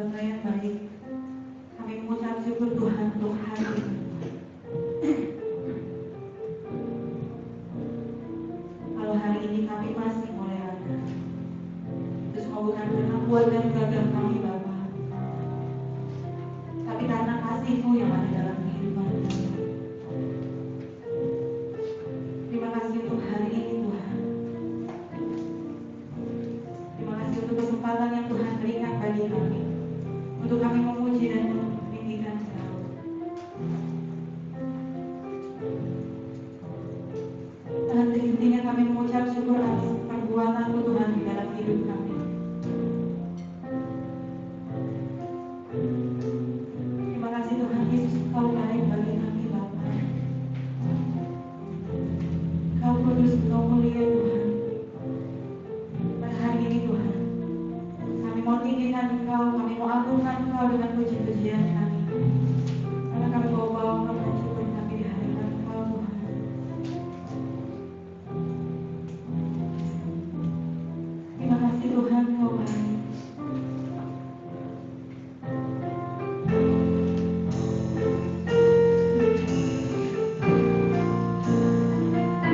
Bapa yang baik, kami mengucap syukur Tuhan untuk hari ini. Kalau hari ini kami masih boleh ada, itu semua bukan karena kuat dan gagah kami Bapa, tapi karena kasih-Mu yang ada dalam kehidupan kami. Terima kasih untuk hari ini Tuhan. Terima kasih untuk kesempatan yang Tuhan berikan bagi kami, untuk kami memuji dan meninggikan Engkau. Tuhan, intinya kami mengucap syukur atas perbuatan-Mu Tuhan di dalam hidup kami. Terima kasih Tuhan Yesus, Engkau baik bagi kami Bapa. Engkau kudus, Engkau mulia Tuhan. Pada hari ini Tuhan, kami mau tinggikan Engkau, kami mau agungkan Engkau dengan puji-pujian kami. Karena kami mau bawa dan syukur kami di hadapan Engkau Tuhan. Terima kasih Tuhan, Engkau baik.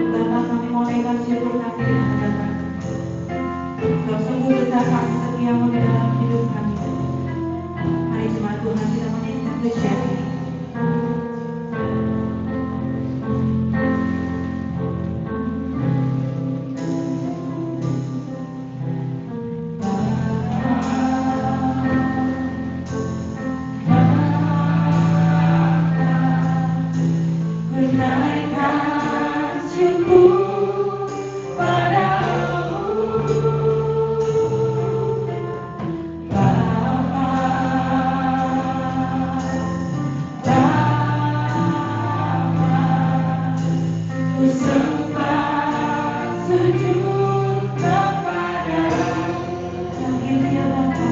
Bapa, kami mau naikkan syukur kami di hadapan Engkau. Sungguh besar kasih setia-Mu di dalam hidup kami. Hari Jumat Tuhan kita menyanyikan pujian ini. Menaikkan syukur padamu, Bapa, ku sembah sujud kepadamu. Yang mulia Bapa.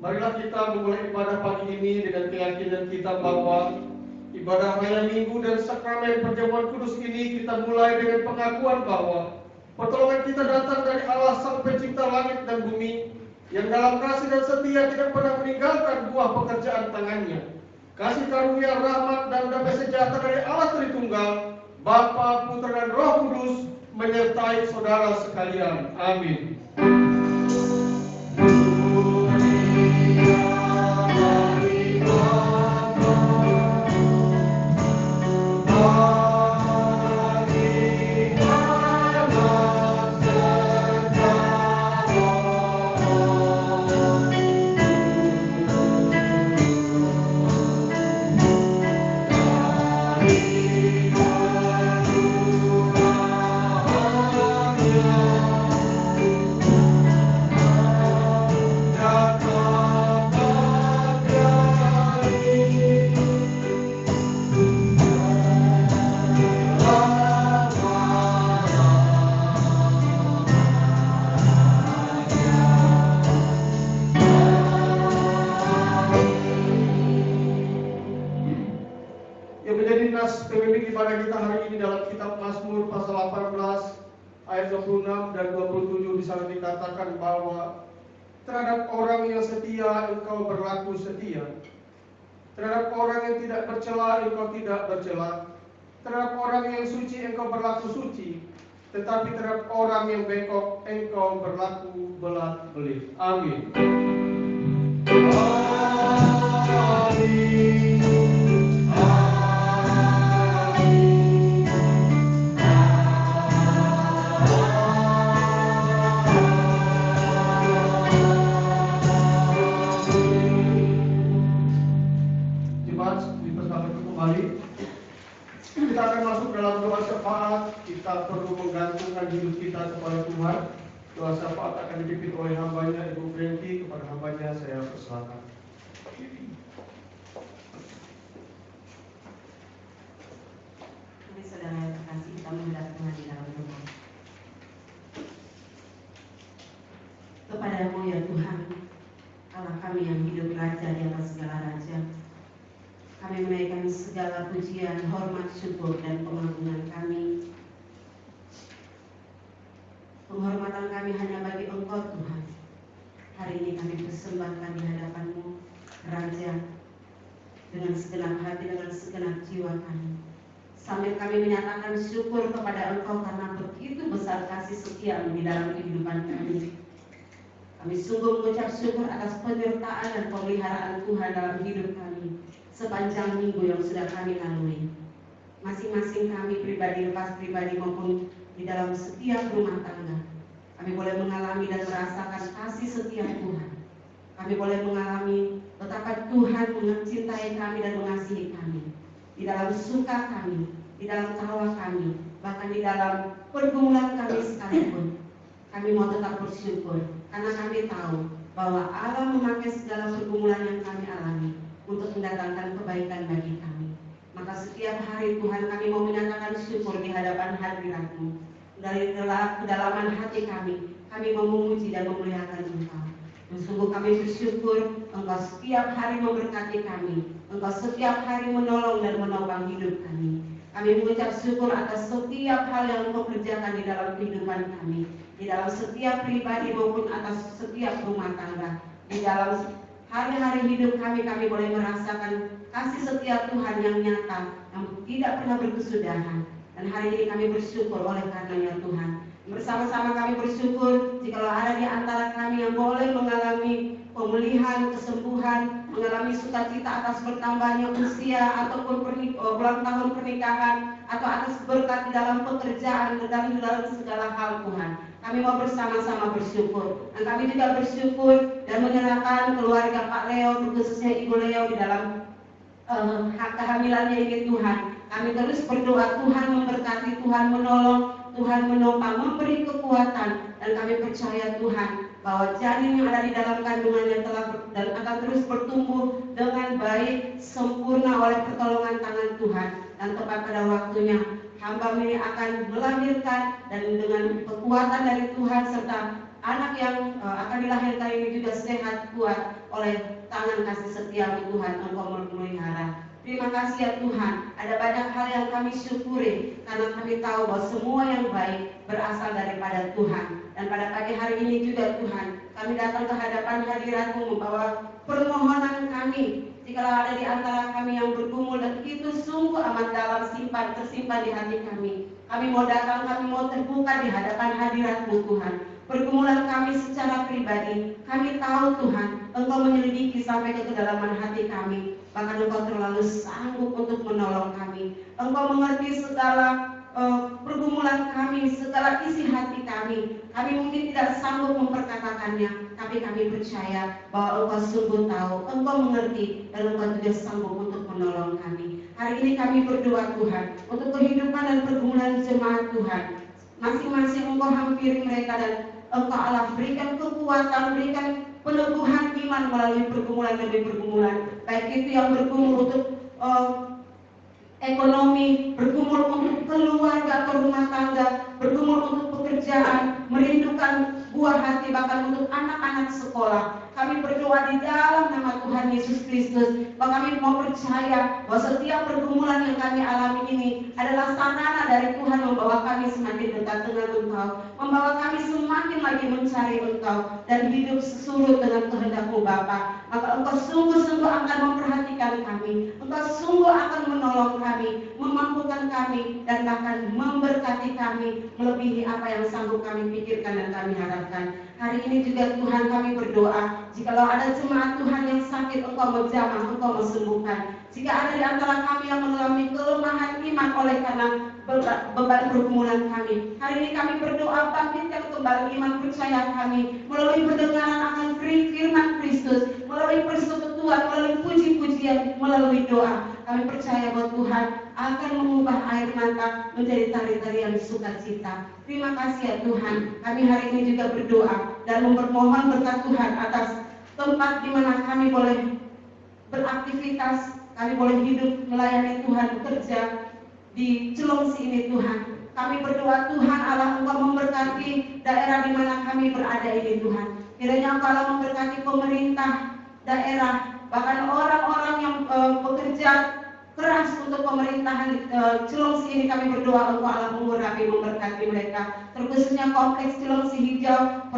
Marilah kita memulai ibadah pagi ini dengan keyakinan kita bahwa ibadah raya Minggu dan sakramen perjamuan kudus ini kita mulai dengan pengakuan bahwa pertolongan kita datang dari Allah Sang Pencipta langit dan bumi, yang dalam kasih dan setia tidak pernah meninggalkan buah pekerjaan tangannya. Kasih karunia, rahmat dan damai sejahtera dari Allah Tritunggal, Bapa, Putra dan Roh Kudus menyertai saudara sekalian. Amin. Pemimpin ibadah kita hari ini dalam kitab Mazmur pasal 18 ayat 26 dan 27 di sana dikatakan bahwa terhadap orang yang setia engkau berlaku setia, terhadap orang yang tidak bercela engkau tidak bercela, terhadap orang yang suci engkau berlaku suci, tetapi terhadap orang yang bengkok engkau berlaku belat-belit. Amin. Amin. Kita akan masuk dalam doa syafaat. Kita perlu menggantungkan hidup kita kepada Tuhan. Doa syafaat akan dipimpin oleh hambanya Ibu Brenti. Kepada hambanya saya persilakan. Mari saudara yang terkasih, kita menghadap Tuhan di dalam doa. Kepadamu ya Tuhan, Allah kami yang hidup raja di atas segala raja, kami menaikkan segala pujian, hormat, syukur, dan pengagungan kami. Penghormatan kami hanya bagi Engkau Tuhan. Hari ini kami persembahkan di hadapan-Mu, Raja, dengan segenap hati, dengan segenap jiwa kami. Sambil kami menyatakan syukur kepada Engkau karena begitu besar kasih setia-Mu di dalam kehidupan kami. Kami sungguh mengucap syukur atas penyertaan dan pemeliharaan Tuhan dalam hidup kami sepanjang minggu yang sudah kami lalui. Masing-masing kami pribadi lepas pribadi maupun di dalam setiap rumah tangga, kami boleh mengalami dan merasakan kasih setia Tuhan. Kami boleh mengalami betapa Tuhan mencintai kami dan mengasihi kami. Di dalam suka kami, di dalam tawa kami, bahkan di dalam pergumulan kami sekalipun, kami mau tetap bersyukur karena kami tahu bahwa Allah memakai segala pergumulan yang kami alami untuk mendatangkan kebaikan bagi kami. Maka setiap hari Tuhan kami mau menyatakan syukur di hadapan hadirat-Mu. Dari kedalaman hati kami mau memuji dan memuliakan Engkau. Dan sungguh kami bersyukur Engkau setiap hari memberkati kami. Engkau setiap hari menolong dan menopang hidup kami. Kami mengucap syukur atas setiap hal yang Engkau kerjakan di dalam kehidupan kami, di dalam setiap pribadi maupun atas setiap rumah tangga. Di dalam hari-hari hidup kami boleh merasakan kasih setia Tuhan yang nyata, yang tidak pernah berkesudahan. Dan hari ini kami bersyukur oleh karenanya Tuhan. Bersama-sama kami bersyukur jika ada di antara kami yang boleh mengalami pemulihan, kesembuhan, mengalami sukacita atas bertambahnya usia ataupun ulang tahun pernikahan, atau atas berkat di dalam pekerjaan dan dalam segala hal Tuhan. Kami mau bersama-sama bersyukur. Dan kami juga bersyukur dan menyerahkan keluarga Pak Leo, khususnya Ibu Leo di dalam kehamilannya ini Tuhan. Kami terus berdoa Tuhan memberkati, Tuhan menolong, Tuhan menopang, memberi kekuatan. Dan kami percaya Tuhan bahwa janin yang ada di dalam kandungannya telah dan akan terus bertumbuh dengan baik, sempurna oleh pertolongan tangan Tuhan. Dan tepat pada waktunya hamba ini akan melahirkan, dan dengan kekuatan dari Tuhan serta anak yang akan dilahirkan ini juga sehat kuat oleh tangan kasih setia Tuhan. Engkau memelihara. Terima kasih ya Tuhan, ada banyak hal yang kami syukuri karena kami tahu bahwa semua yang baik berasal daripada Tuhan. Dan pada pagi hari ini juga Tuhan, kami datang ke hadapan hadirat-Mu membawa permohonan kami. Jika ada di antara kami yang bergumul dan itu sungguh amat dalam tersimpan di hati kami, kami mau datang, kami mau terbuka di hadapan hadirat-Mu Tuhan. Pergumulan kami secara pribadi, kami tahu Tuhan, Engkau menyelidiki sampai ke kedalaman hati kami. Bahkan Engkau terlalu sanggup untuk menolong kami. Engkau mengerti segala pergumulan kami, segala isi hati kami. Kami mungkin tidak sanggup memperkatakannya, tapi kami percaya bahwa Engkau sungguh tahu, Engkau mengerti, dan Engkau juga sanggup untuk menolong kami. Hari ini kami berdoa Tuhan, untuk kehidupan dan pergumulan jemaat Tuhan. Masing-masing Engkau hampiri mereka dan Engkau Allah berikan kekuatan, berikan peneguhan iman melalui pergumulan demi pergumulan. Baik itu yang bergumul untuk ekonomi, bergumul untuk keluarga atau rumah tangga, bergumul untuk pekerjaan, merindukan buah hati, bahkan untuk anak-anak sekolah. Kami berdoa di dalam nama Tuhan Yesus Kristus, bahwa kami mau percaya bahwa setiap pergumulan yang kami alami ini adalah sarana dari Tuhan membawa kami semakin dekat dengan Engkau, membawa kami semakin lagi mencari Engkau dan hidup sesurut dengan kehendak-Mu Bapa. Maka Engkau sungguh-sungguh akan memperhatikan kami, Engkau sungguh akan menolong kami, memampukan kami, dan bahkan memberkati kami melebihi apa yang sanggup kami pikirkan dan kami harapkan. Hari ini juga Tuhan kami berdoa, jikalau ada jemaat Tuhan yang sakit, Engkau menjamah, Engkau sembuhkan. Jika ada di antara kami yang mengalami kelemahan iman oleh karena beban pergumulan kami, hari ini kami berdoa, bangkitkan kembali iman percaya kami melalui pendengaran akan firman Kristus, melalui persekutuan, melalui puji-pujian, melalui doa. Kami percaya bahwa Tuhan akan mengubah air mata menjadi tari-tarian sukacita. Terima kasih ya Tuhan. Kami hari ini juga berdoa dan mempermohon berkat Tuhan atas tempat di mana kami boleh beraktivitas, kami boleh hidup melayani Tuhan, bekerja di Celengsi ini Tuhan. Kami berdoa Tuhan Allah, Engkau memberkati daerah di mana kami berada ini Tuhan. Kiranya Engkau Allah memberkati pemerintah daerah, bahkan orang-orang yang bekerja keras untuk pemerintahan Cilengsi ini. Kami berdoa Engkau Allah mengurapi, memberkati mereka, terkhususnya kompleks Cilengsi Hijau,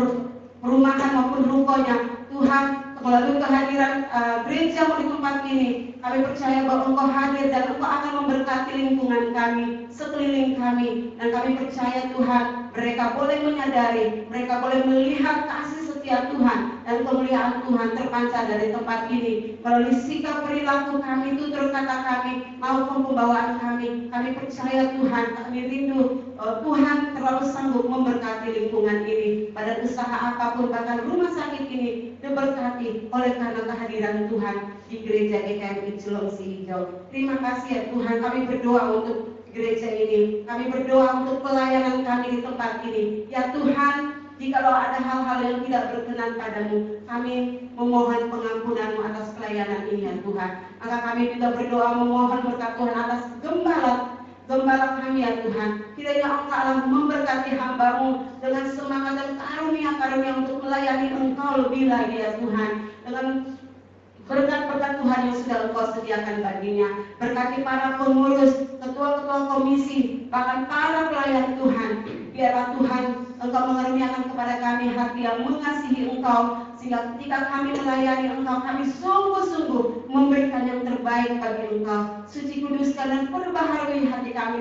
perumahan maupun rukonya. Tuhan, melalui kehadiran gereja di tempat ini, kami percaya bahwa Engkau hadir dan Engkau akan memberkati lingkungan kami, sekeliling kami. Dan kami percaya Tuhan, mereka boleh menyadari, mereka boleh melihat kasih setia Tuhan dan kemuliaan Tuhan terpancar dari tempat ini melalui sikap perilaku kami, tutur kata kami, maupun pembawaan kami. Kami percaya Tuhan, kami rindu Tuhan terlalu sanggup memberkati lingkungan ini, pada usaha apapun, bahkan rumah sakit ini diberkati oleh karena kehadiran Tuhan di gereja GKMI Cilengsi Hijau. Terima kasih ya Tuhan, kami berdoa untuk gereja ini, kami berdoa untuk pelayanan kami di tempat ini. Ya Tuhan, jikalau ada hal-hal yang tidak berkenan padamu, kami memohon pengampunan-Mu atas pelayanan ini ya Tuhan. Maka kami juga berdoa memohon berkat Tuhan atas gembala kami ya Tuhan. Kiranya Engkau Allah memberkati hamba-Mu dengan semangat dan karunia-karunia untuk melayani Engkau lebih lagi ya Tuhan. Dengan berkat-berkat Tuhan yang sudah Engkau sediakan baginya. Berkati para pengurus, ketua-ketua komisi, bahkan para pelayan Tuhan. Biarlah Tuhan Engkau mengaruniakan kepada kami hati yang mengasihi Engkau, sehingga ketika kami melayani Engkau, kami sungguh-sungguh memberikan yang terbaik bagi Engkau. Suci, kuduskan dan perbaharui hati kami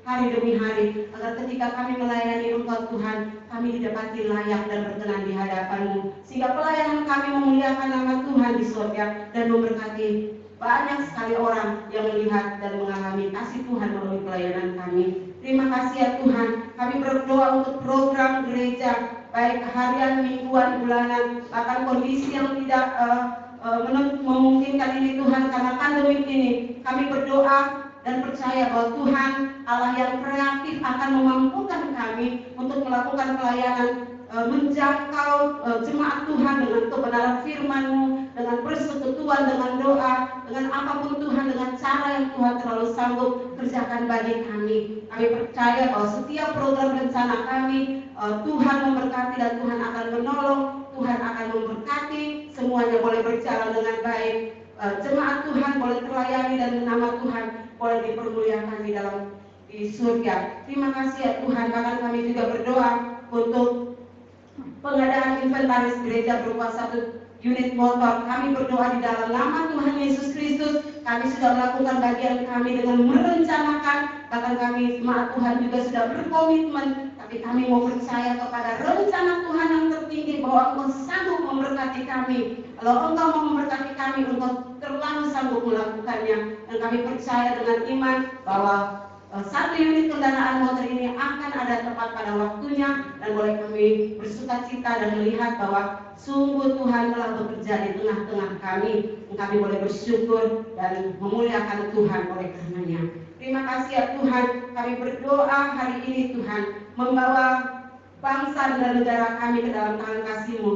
hari demi hari, agar ketika kami melayani Engkau Tuhan, kami didapati layak dan berkenan di hadapan-Mu, sehingga pelayanan kami memuliakan nama Tuhan di surga dan memberkati banyak sekali orang yang melihat dan mengalami kasih Tuhan melalui pelayanan kami. Terima kasih ya Tuhan. Kami berdoa untuk program gereja, baik harian, mingguan, bulanan, bahkan kondisi yang tidak memungkinkan ini Tuhan karena pandemi ini. Kami berdoa dan percaya bahwa Tuhan Allah yang kreatif akan memampukan kami untuk melakukan pelayanan, menjangkau jemaat Tuhan dengan kebenaran firman-Mu, dengan persekutuan, dengan doa, dengan apapun Tuhan, dengan cara yang Tuhan terlalu sanggup kerjakan bagi kami. Kami percaya bahwa setiap program rencana kami, Tuhan memberkati dan Tuhan akan menolong, Tuhan akan memberkati, semuanya boleh berjalan dengan baik. Jemaat Tuhan boleh terlayani dan nama Tuhan boleh dipermuliakan di surga. Terima kasih ya Tuhan. Bahkan kami juga berdoa untuk pengadaan inventaris gereja berupa 1 unit motor. Kami berdoa di dalam nama Tuhan Yesus Kristus. Kami sudah melakukan bagian kami dengan merencanakan, bahkan kami jemaat Tuhan juga sudah berkomitmen. Tapi kami mau percaya kepada rencana Tuhan yang tertinggi, bahwa Engkau sanggup memberkati kami. Kalau Engkau mau memberkati kami, Engkau terlalu sanggup melakukannya. Dan kami percaya dengan iman bahwa 1 unit kendaraan motor ini akan ada tepat pada waktunya, dan boleh kami bersuka cita dan melihat bahwa sungguh Tuhan telah bekerja di tengah-tengah kami. Kami boleh bersyukur dan memuliakan Tuhan oleh karenanya. Terima kasih ya Tuhan. Kami berdoa hari ini Tuhan, membawa bangsa dan negara kami ke dalam tangan kasih-Mu.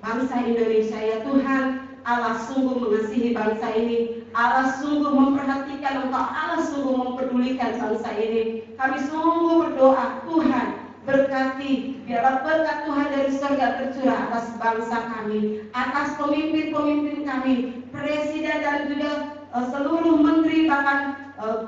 Bangsa Indonesia ya Tuhan, Allah sungguh mengasihi bangsa ini. Allah sungguh memperhatikan Engkau, Allah sungguh mempedulikan bangsa ini. Kami sungguh berdoa, Tuhan berkati, biarlah berkat Tuhan dari surga tercurah atas bangsa kami, atas pemimpin-pemimpin kami, presiden dan juga seluruh menteri, bahkan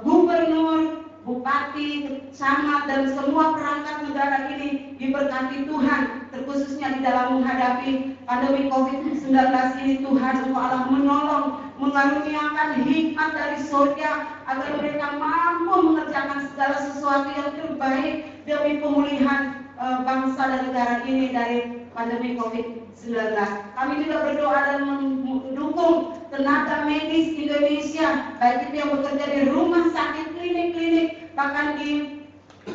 gubernur, bupati, camat, dan semua perangkat negara ini diberkati Tuhan, terkhususnya di dalam menghadapi pandemi COVID-19 ini. Tuhan, Engkau Allah menolong, mengaruniakan hikmat dari surga agar mereka mampu mengerjakan segala sesuatu yang terbaik demi pemulihan bangsa dan negara ini dari pandemi COVID-19. Kami juga berdoa dan mendukung tenaga medis Indonesia, baik itu yang bekerja di rumah sakit, klinik-klinik, bahkan di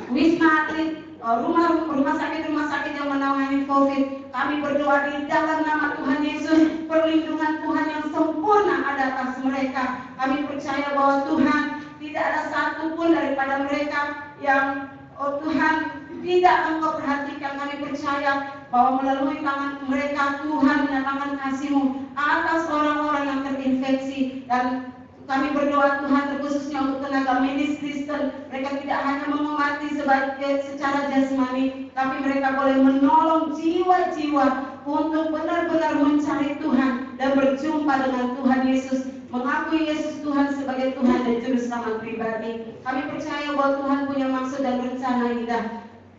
wisma atlet, rumah sakit yang menangani COVID. Kami berdoa di dalam nama Tuhan Yesus, perlindungan Tuhan yang sempurna ada atas mereka. Kami percaya bahwa Tuhan, tidak ada satupun daripada mereka yang Tuhan tidak Engkau perhatikan. Kami percaya bahwa melalui tangan mereka Tuhan menyatakan kasih-Mu atas orang-orang yang terinfeksi. Dan kami berdoa Tuhan terkhususnya untuk tenaga medis Kristen. Mereka tidak hanya mengobati secara jasmani, tapi mereka boleh menolong jiwa-jiwa untuk benar-benar mencari Tuhan dan berjumpa dengan Tuhan Yesus, mengakui Yesus Tuhan sebagai Tuhan dan Juru Selamat pribadi. Kami percaya bahwa Tuhan punya maksud dan rencana indah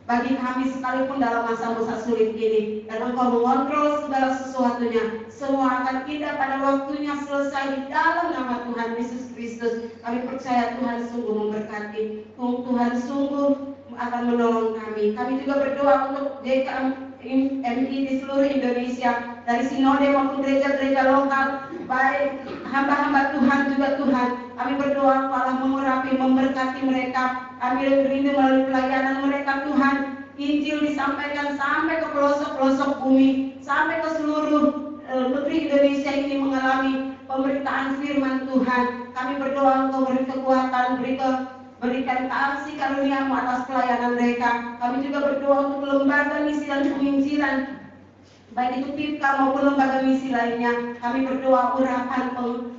bagi kami sekalipun dalam masa-masa sulit ini, dan Engkau mengontrol segala sesuatunya. Semua akan indah pada waktunya selesai di dalam nama Tuhan Yesus Kristus. Kami percaya Tuhan sungguh memberkati, Tuhan sungguh akan menolong kami. Kami juga berdoa untuk GKMI di seluruh Indonesia, dari sinode maupun gereja-gereja lokal, baik hamba-hamba Tuhan juga Tuhan. Kami berdoa Allah mengurapi, memberkati mereka. Kami rindu melalui pelayanan mereka Tuhan, Injil disampaikan sampai ke pelosok-pelosok bumi, sampai ke seluruh negeri Indonesia ini mengalami pemberitaan firman Tuhan. Kami berdoa Engkau beri kekuatan, berikan kasih karunia-Mu atas pelayanan mereka. Kami juga berdoa untuk lembaga misi dan penginjilan, baik itu PIPKA maupun lembaga misi lainnya. Kami berdoa urapan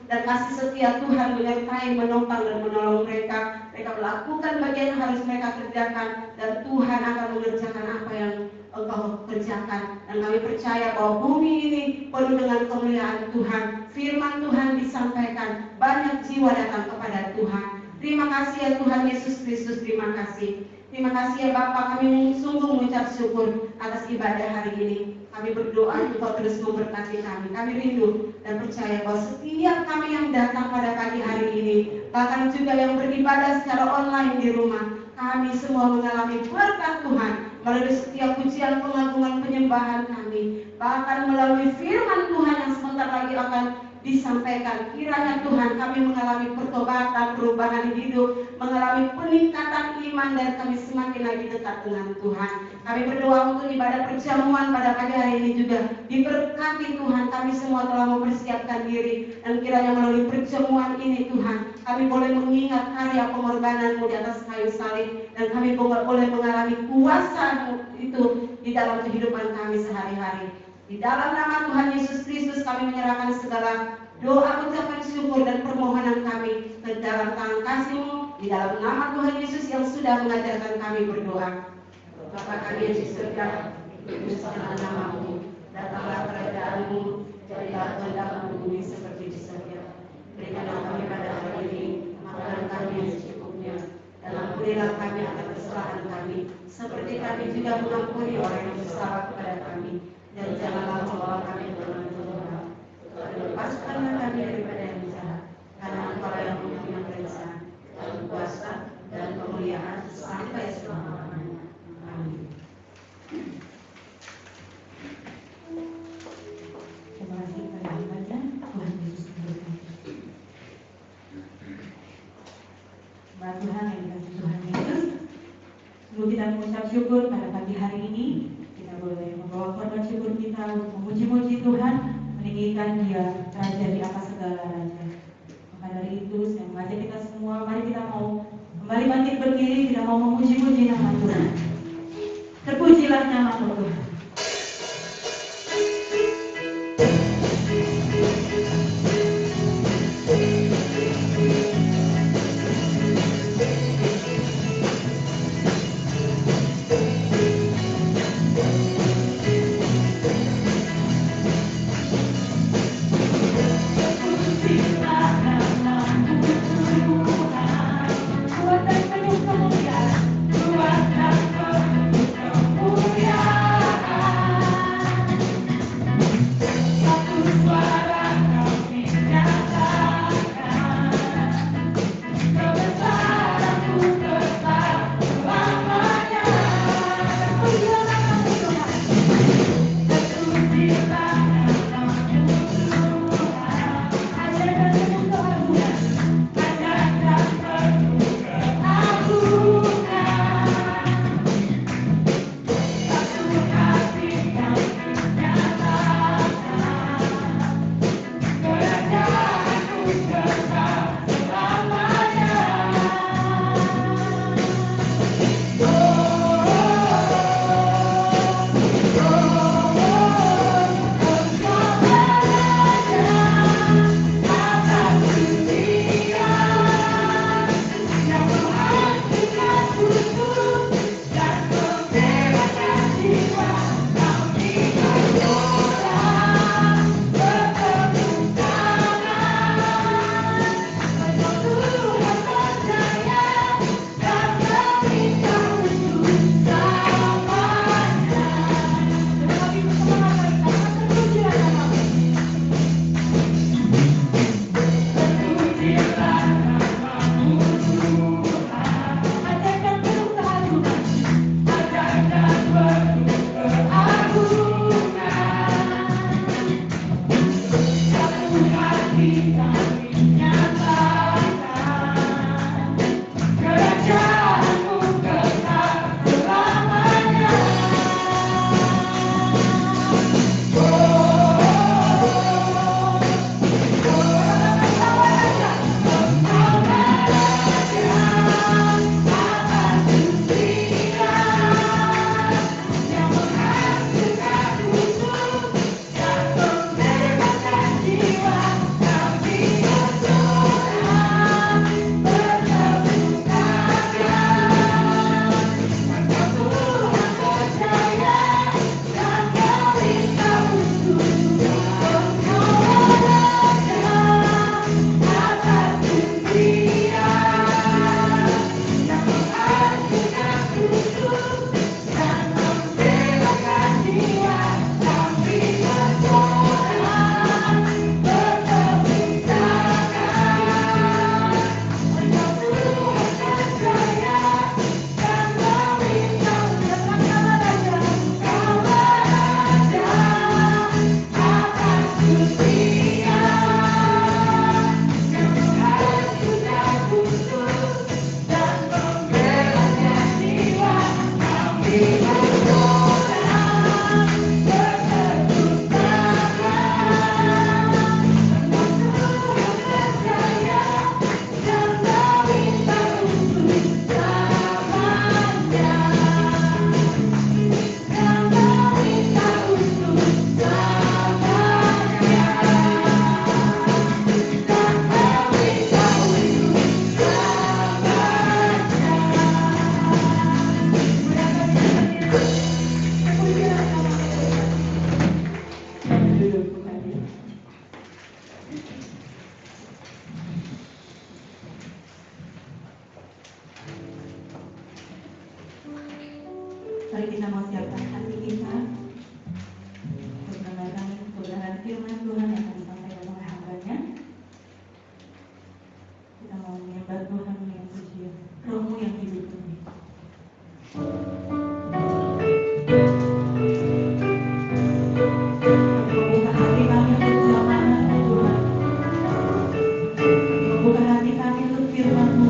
dan kasih setia Tuhan menyertai, menopang dan menolong mereka. Mereka melakukan bagian yang harus mereka kerjakan, dan Tuhan akan mengerjakan apa yang Engkau kerjakan. Dan kami percaya bahwa bumi ini penuh dengan kemuliaan Tuhan. Firman Tuhan disampaikan, banyak jiwa datang kepada Tuhan. Terima kasih ya Tuhan Yesus Kristus, terima kasih. Terima kasih ya Bapa, kami sungguh mengucap syukur atas ibadah hari ini. Kami berdoa Engkau terus memberkati kami. Kami rindu dan percaya bahwa setiap kami yang datang pada pagi hari ini, bahkan juga yang beribadah secara online di rumah, kami semua mengalami berkat Tuhan melalui setiap pujian, pengagungan, penyembahan kami, bahkan melalui firman Tuhan yang sebentar lagi akan disampaikan. Kiranya Tuhan kami mengalami pertobatan, perubahan hidup, mengalami peningkatan iman, dan kami semakin lagi dekat dengan Tuhan. Kami berdoa untuk ibadah perjamuan pada pagi hari ini juga diberkati Tuhan. Kami semua telah mempersiapkan diri, dan kiranya melalui perjamuan ini Tuhan, kami boleh mengingat karya pengorbanan-Mu di atas kayu salib, dan kami boleh mengalami kuasa itu di dalam kehidupan kami sehari-hari. Di dalam nama Tuhan Yesus Kristus kami menyerahkan segala doa, ucapan syukur dan permohonan kami ke dalam tangan kasih-Mu. Di dalam nama Tuhan Yesus yang sudah mengajarkan kami berdoa. Bapa kami yang di surga, dikuduskanlah nama-Mu, datanglah kerajaan-Mu, jadilah kehendak-Mu di bumi seperti di surga. Berikanlah kami pada hari ini makanan kami yang secukupnya, dan ampunilah kami akan kesalahan kami, seperti kami juga mengampuni orang yang bersalah kepada kami. Dan janganlah membawa kami ke dalam pencobaan, tetapi lepaskanlah kami daripada yang jahat, karena Engkau yang mempunyai kerajaan dan kuasa dan kemuliaan sampai selama-lamanya. Amin. Terima kasih kepada hambanya, Tuhan Yesus memberkati. Mbak Tuhan yang dikasih Tuhan Yesus, sebelum kita mengucap syukur pada pagi hari ini, kita boleh membawa korban syukur kita untuk memuji-muji Tuhan, meninggikan Dia Raja di atas segala raja. Maka dari itu saya mengajak kita semua, mari kita mau kembali bangkit berdiri, kita mau memuji-muji nama Tuhan. Terpujilah nama Tuhan. Kuat dan penuh kemuliaan, kuat dan penuh kemuliaan. Mari kita mau siapkan hati kita untuk mendengarkan kebenaran firman Tuhan yang akan disampaikan oleh hamba-Nya. Kita mau menyembah Tuhan dengan pujian Roh-Mu yang hidup ini. Membuka hati kami untuk firman-Mu Tuhan. Membuka hati kami untuk firman-Mu.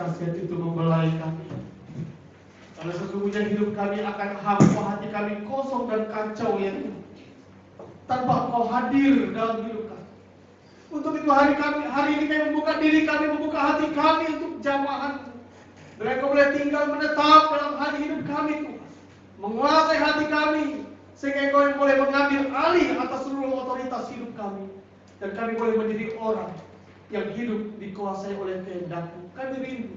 kasihan itu membelai kami. Karena sesungguhnya hidup kami akan hampa, hati kami kosong dan kacau ya Tuhan. Tanpa Engkau hadir dalam hidup kami. Untuk itu hari ini kami membuka diri kami, membuka hati kami untuk jamahan. Biar Engkau boleh tinggal menetap dalam hati hidup kami Tuhan. Menguasai hati kami. Sehingga Engkau yang boleh mengambil alih atas seluruh otoritas hidup kami. Dan kami boleh menjadi orang yang hidup dikuasai oleh kehendak-Mu. Kami rindu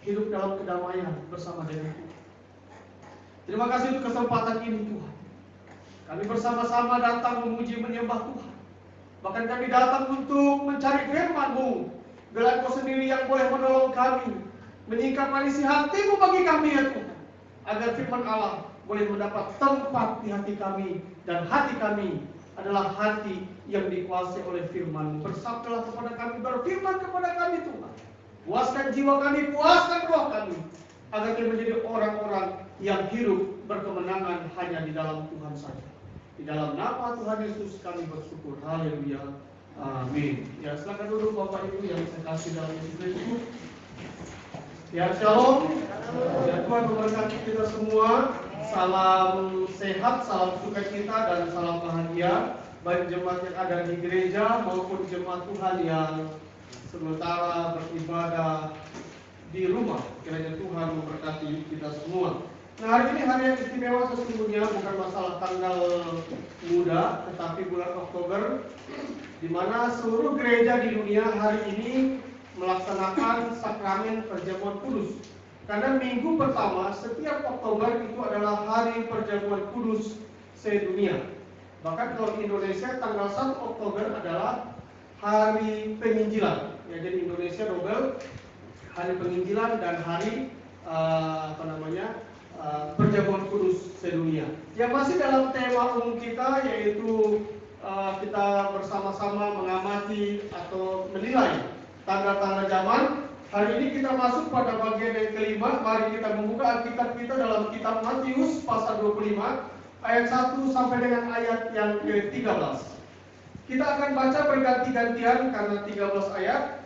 hidup dalam kedamaian bersama dengan Tuhan. Terima kasih untuk kesempatan ini Tuhan. Kami bersama-sama datang memuji menyembah Tuhan. Bahkan kami datang untuk mencari firman-Mu. Bila Engkau sendiri yang boleh menolong kami, menyingkap manis hati-Mu bagi kami ya Tuhan. Agar firman Allah boleh mendapat tempat di hati kami. Dan hati kami adalah hati yang dikuasai oleh firman-Mu. Bersabdalah kepada kami, berfirman kepada kami Tuhan. Puaskan jiwa kami, puaskan roh kami. Agar kami menjadi orang-orang yang hidup berkemenangan hanya di dalam Tuhan saja. Di dalam nama Tuhan Yesus kami bersyukur. Haleluya. Amin. Ya, silakan duduk Bapak Ibu yang saya kasih dalam Yesus Kristus. Ya, shalom. Ya, Tuhan memberkati kita semua. Salam sehat, salam sukacita dan salam bahagia baik jemaat yang ada di gereja maupun jemaat Tuhan yang sementara beribadah di rumah. Kiranya Tuhan memberkati kita semua. Nah, hari ini hari yang istimewa sesungguhnya, bukan masalah tanggal muda, tetapi bulan Oktober, di mana seluruh gereja di dunia hari ini melaksanakan sakramen perjamuan kudus. Karena minggu pertama setiap Oktober itu adalah hari perjamuan kudus sedunia. Bahkan kalau di Indonesia tanggal 1 Oktober adalah hari penginjilan. Ya, jadi Indonesia double hari penginjilan dan hari perjamuan kudus sedunia. Yang masih dalam tema umum kita, yaitu kita bersama-sama mengamati atau menilai tanda-tanda zaman. Hari ini kita masuk pada bagian yang kelima. Mari kita membuka Alkitab kita dalam kitab Matius pasal 25 ayat 1 sampai dengan ayat yang ke-13. Kita akan baca berganti-gantian karena 13 ayat.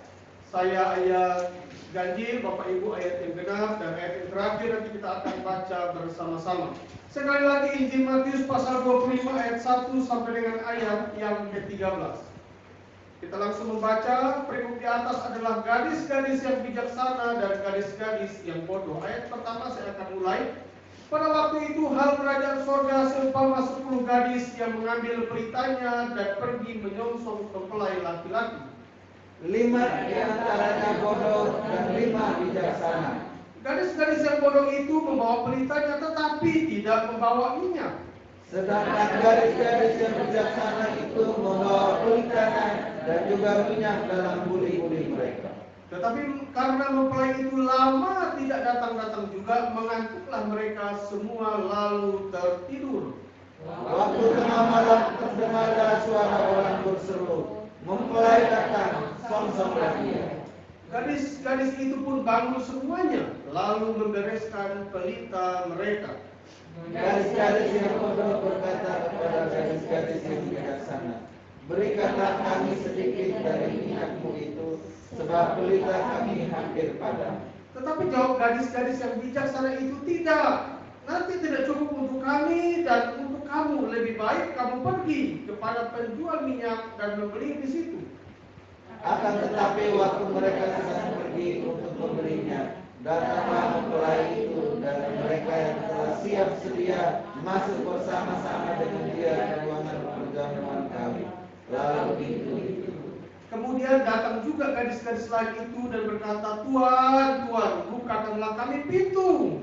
Saya ayat ganjil, Bapak Ibu ayat yang genap, dan ayat yang terakhir nanti kita akan baca bersama-sama. Sekali lagi Injil Matius pasal 25 ayat 1 sampai dengan ayat yang ke-13. Kita langsung membaca. Perikop di atas adalah gadis-gadis yang bijaksana dan gadis-gadis yang bodoh. Ayat pertama saya akan mulai. Pada waktu itu hal kerajaan sorga seumpama 10 gadis yang mengambil peritanya dan pergi menyongsong mempelai laki-laki. 5 di antaranya bodoh dan 5 bijaksana. Gadis-gadis yang bodoh itu membawa peritanya tetapi tidak membawa minyak. Sedangkan gadis-gadis yang bijaksana itu membawa pelitanya dan juga minyak dalam buli-buli mereka. Tetapi karena mempelai itu lama tidak datang-datang juga, mengantuklah mereka semua lalu tertidur. Waktu tengah malam terdengarlah suara orang berseru, "Mempelai datang, songsonglah dia." Gadis-gadis itu pun bangun semuanya, lalu membereskan pelita mereka. Gadis-gadis yang bodoh berkata kepada gadis-gadis yang bijaksana, "Berikanlah kami sedikit dari minyakmu itu, sebab pelita kami hampir padam." Tetapi jawab gadis-gadis yang bijaksana itu, "Tidak, nanti tidak cukup untuk kami dan untuk kamu. Lebih baik kamu pergi kepada penjual minyak dan membeli di situ." Akan tetapi waktu mereka sedang pergi untuk membelinya, datanglah mempelai itu dan mereka yang telah siap sedia masuk bersama-sama dengan dia ke ruangan perjamuan kawin. Lalu itu. Kemudian datang juga gadis-gadis lain itu dan berkata, "Tuan, Tuan, bukakanlah kami pintu."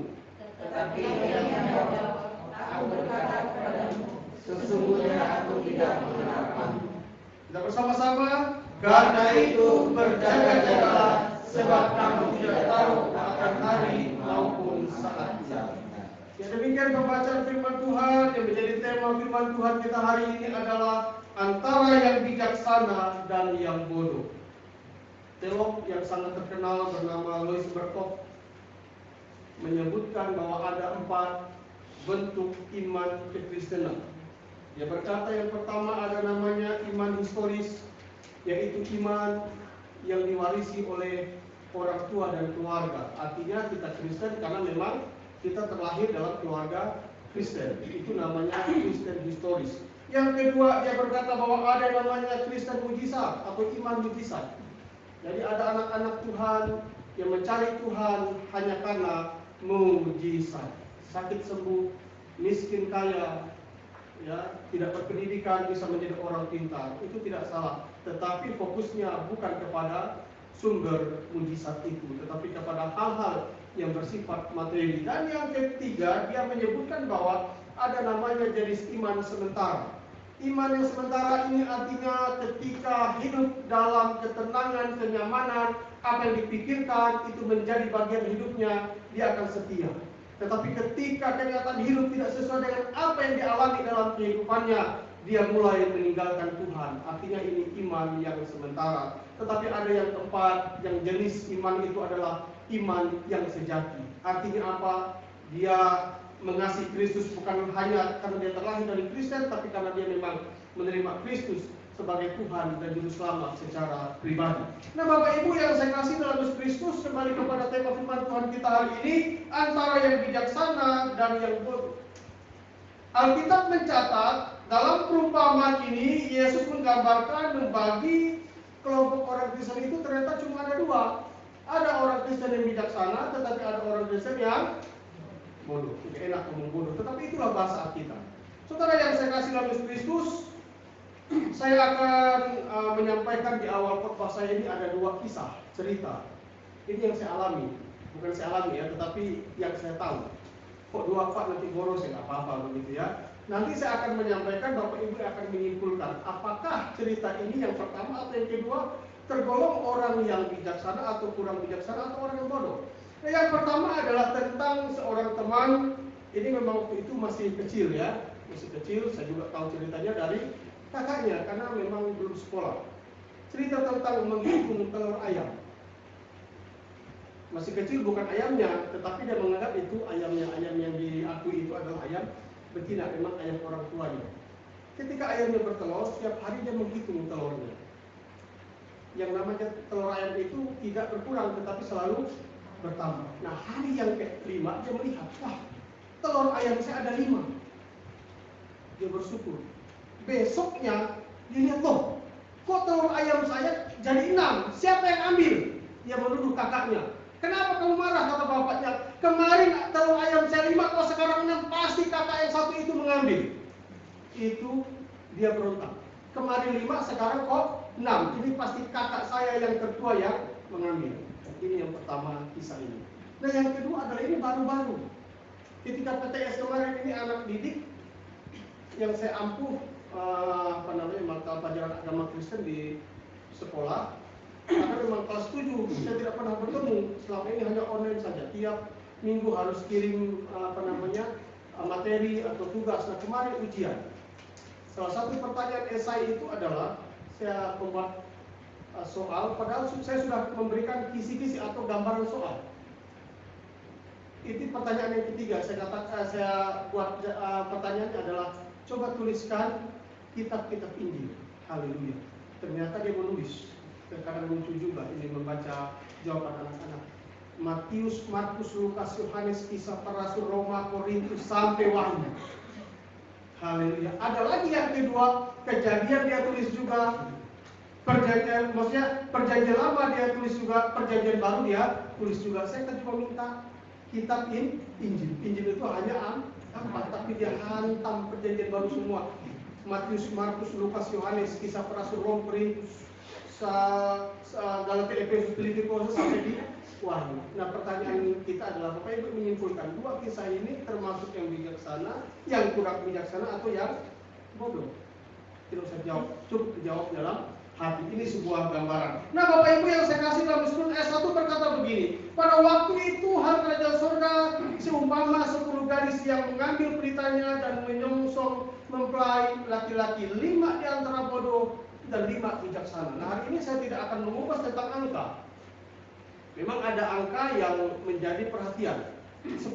Tetapi dia menjawab, "Aku berkata kepadamu, sesungguhnya aku tidak mengenal kamu." Kita bersama-sama. Karena itu berjaga-jagalah, sebab kamu tidak tahu akan hari maupun saatnya. Ya, demikian pembacaan firman Tuhan. Yang menjadi tema firman Tuhan kita hari ini adalah antara yang bijaksana dan yang bodoh. Teolog yang sangat terkenal bernama Louis Berkhof menyebutkan bahwa ada 4 bentuk iman kekristenan. Dia berkata yang pertama ada namanya iman historis, yaitu iman yang diwarisi oleh orang tua dan keluarga. Artinya kita Kristen karena memang kita terlahir dalam keluarga Kristen. Itu namanya Kristen historis. Yang kedua, dia berkata bahwa ada namanya Kristen mujizat atau iman mujizat. Jadi ada anak-anak Tuhan yang mencari Tuhan hanya karena mujizat. Sakit sembuh, miskin kaya, ya, tidak berpendidikan bisa menjadi orang pintar. Itu tidak salah. Tetapi fokusnya bukan kepada sumber mujizat itu, tetapi kepada hal-hal yang bersifat materi. Dan yang ketiga, dia menyebutkan bahwa ada namanya jenis iman sementara. Iman yang sementara ini artinya ketika hidup dalam ketenangan, kenyamanan, apa yang dipikirkan itu menjadi bagian hidupnya, dia akan setia. Tetapi ketika kenyataan hidup tidak sesuai dengan apa yang dialami dalam kehidupannya, dia mulai meninggalkan Tuhan. Artinya ini iman yang sementara. Tetapi ada yang keempat, yang jenis iman itu adalah iman yang sejati. Artinya apa? Dia mengasihi Kristus bukan hanya karena dia terlahir dari Kristen, tapi karena dia memang menerima Kristus sebagai Tuhan dan Juru Selamat secara pribadi. Nah, Bapak Ibu yang saya kasih dalam Yesus Kristus, kembali kepada tema firman Tuhan kita hari ini, antara yang bijaksana dan yang bodoh. Alkitab mencatat dalam perumpamaan ini Yesus menggambarkan membagi kelompok orang Kristen itu ternyata cuma ada dua. Ada orang Kristen yang bijaksana, tetapi ada orang Kristen yang bodoh. Tidak enak ngomong bodoh, tetapi itulah bahasa Alkitab. Saudara yang saya kasih dalam Yesus Kristus, saya akan menyampaikan di awal khotbah saya ini ada dua kisah cerita. Ini yang saya alami, bukan saya alami ya, tetapi yang saya tahu. Kok dua pak nanti boros ya nggak apa-apa begitu ya. Nanti saya akan menyampaikan, Bapak Ibu akan menyimpulkan apakah cerita ini yang pertama atau yang kedua tergolong orang yang bijaksana atau kurang bijaksana atau orang yang bodoh. Nah, yang pertama adalah tentang seorang teman. Ini memang waktu itu masih kecil ya, masih kecil. Saya juga tahu ceritanya dari kakaknya karena memang belum sekolah. Cerita tentang menghitung telur ayam. Masih kecil bukan ayamnya, tetapi dia menganggap itu ayamnya. Ayam yang diakui itu adalah ayam betina, memang ayam orang tuanya. Ketika ayamnya bertelur, setiap hari dia menghitung telurnya. Yang namanya telur ayam itu tidak berkurang, tetapi selalu bertambah. Nah, hari yang ke-5 dia melihat, wah, telur ayam saya ada 5. Dia bersyukur. Besoknya dia lihat, loh, kok telur ayam saya jadi 6? Siapa yang ambil? Dia menuduh kakaknya. Kenapa kamu marah? Kata bapaknya. Kemarin telur ayam saya 5, kalau sekarang 6, pasti kakak yang satu itu mengambil. Itu dia berontak. Kemarin 5, sekarang kok 6. Ini pasti kakak saya yang tertua yang mengambil. Ini yang pertama kisah ini. Nah, yang kedua adalah ini baru-baru. Ketika PTS kemarin ini anak didik yang saya ampuh mata pelajaran agama Kristen di sekolah, karena memang kelas 7 saya tidak pernah bertemu, selama ini hanya online saja. Tiap minggu harus kirim materi atau tugas. Nah, kemarin ujian. Salah satu pertanyaan esai itu adalah saya membuat soal, padahal saya sudah memberikan kisi-kisi atau gambaran soal. Itu pertanyaan yang ketiga. Saya buat pertanyaannya adalah, coba tuliskan kitab-kitab Injil. Haleluya. Ternyata dia menulis. Kadang lucu juga ini membaca jawaban anak-anak. Matius, Markus, Lukas, Yohanes, Kisah para Rasul, Roma, Korintus sampai Wahyu. Haleluya. Ada lagi yang kedua, Kejadian dia tulis juga. Perjanjian lama dia tulis juga, perjanjian baru dia tulis juga. Saya kan cuma minta kitab Injil. Injil itu hanya 4, tapi dia hantam perjanjian baru semua. Matius, Markus, Lukas, Yohanes, Kisah para Rasul, Roma, Korintus, Galatia, Efesus, Filipi, Kolose sampai di Wahyu. Nah, pertanyaan kita adalah, Bapak Ibu menyimpulkan dua kisah ini termasuk yang bijaksana, yang kurang bijaksana atau yang bodoh? Tidak usah jawab, cukup dijawab dalam hati. Ini sebuah gambaran. Nah, Bapak Ibu yang saya kasih dalam Mazmur ayat 1 berkata begini, pada waktu itu hal kerajaan surga seumpama 10 gadis yang mengambil beritanya dan menyongsong mempelai laki-laki, 5 di antara bodoh dan 5 bijaksana. Nah, hari ini saya tidak akan mengupas tentang angka. Memang ada angka yang menjadi perhatian. 10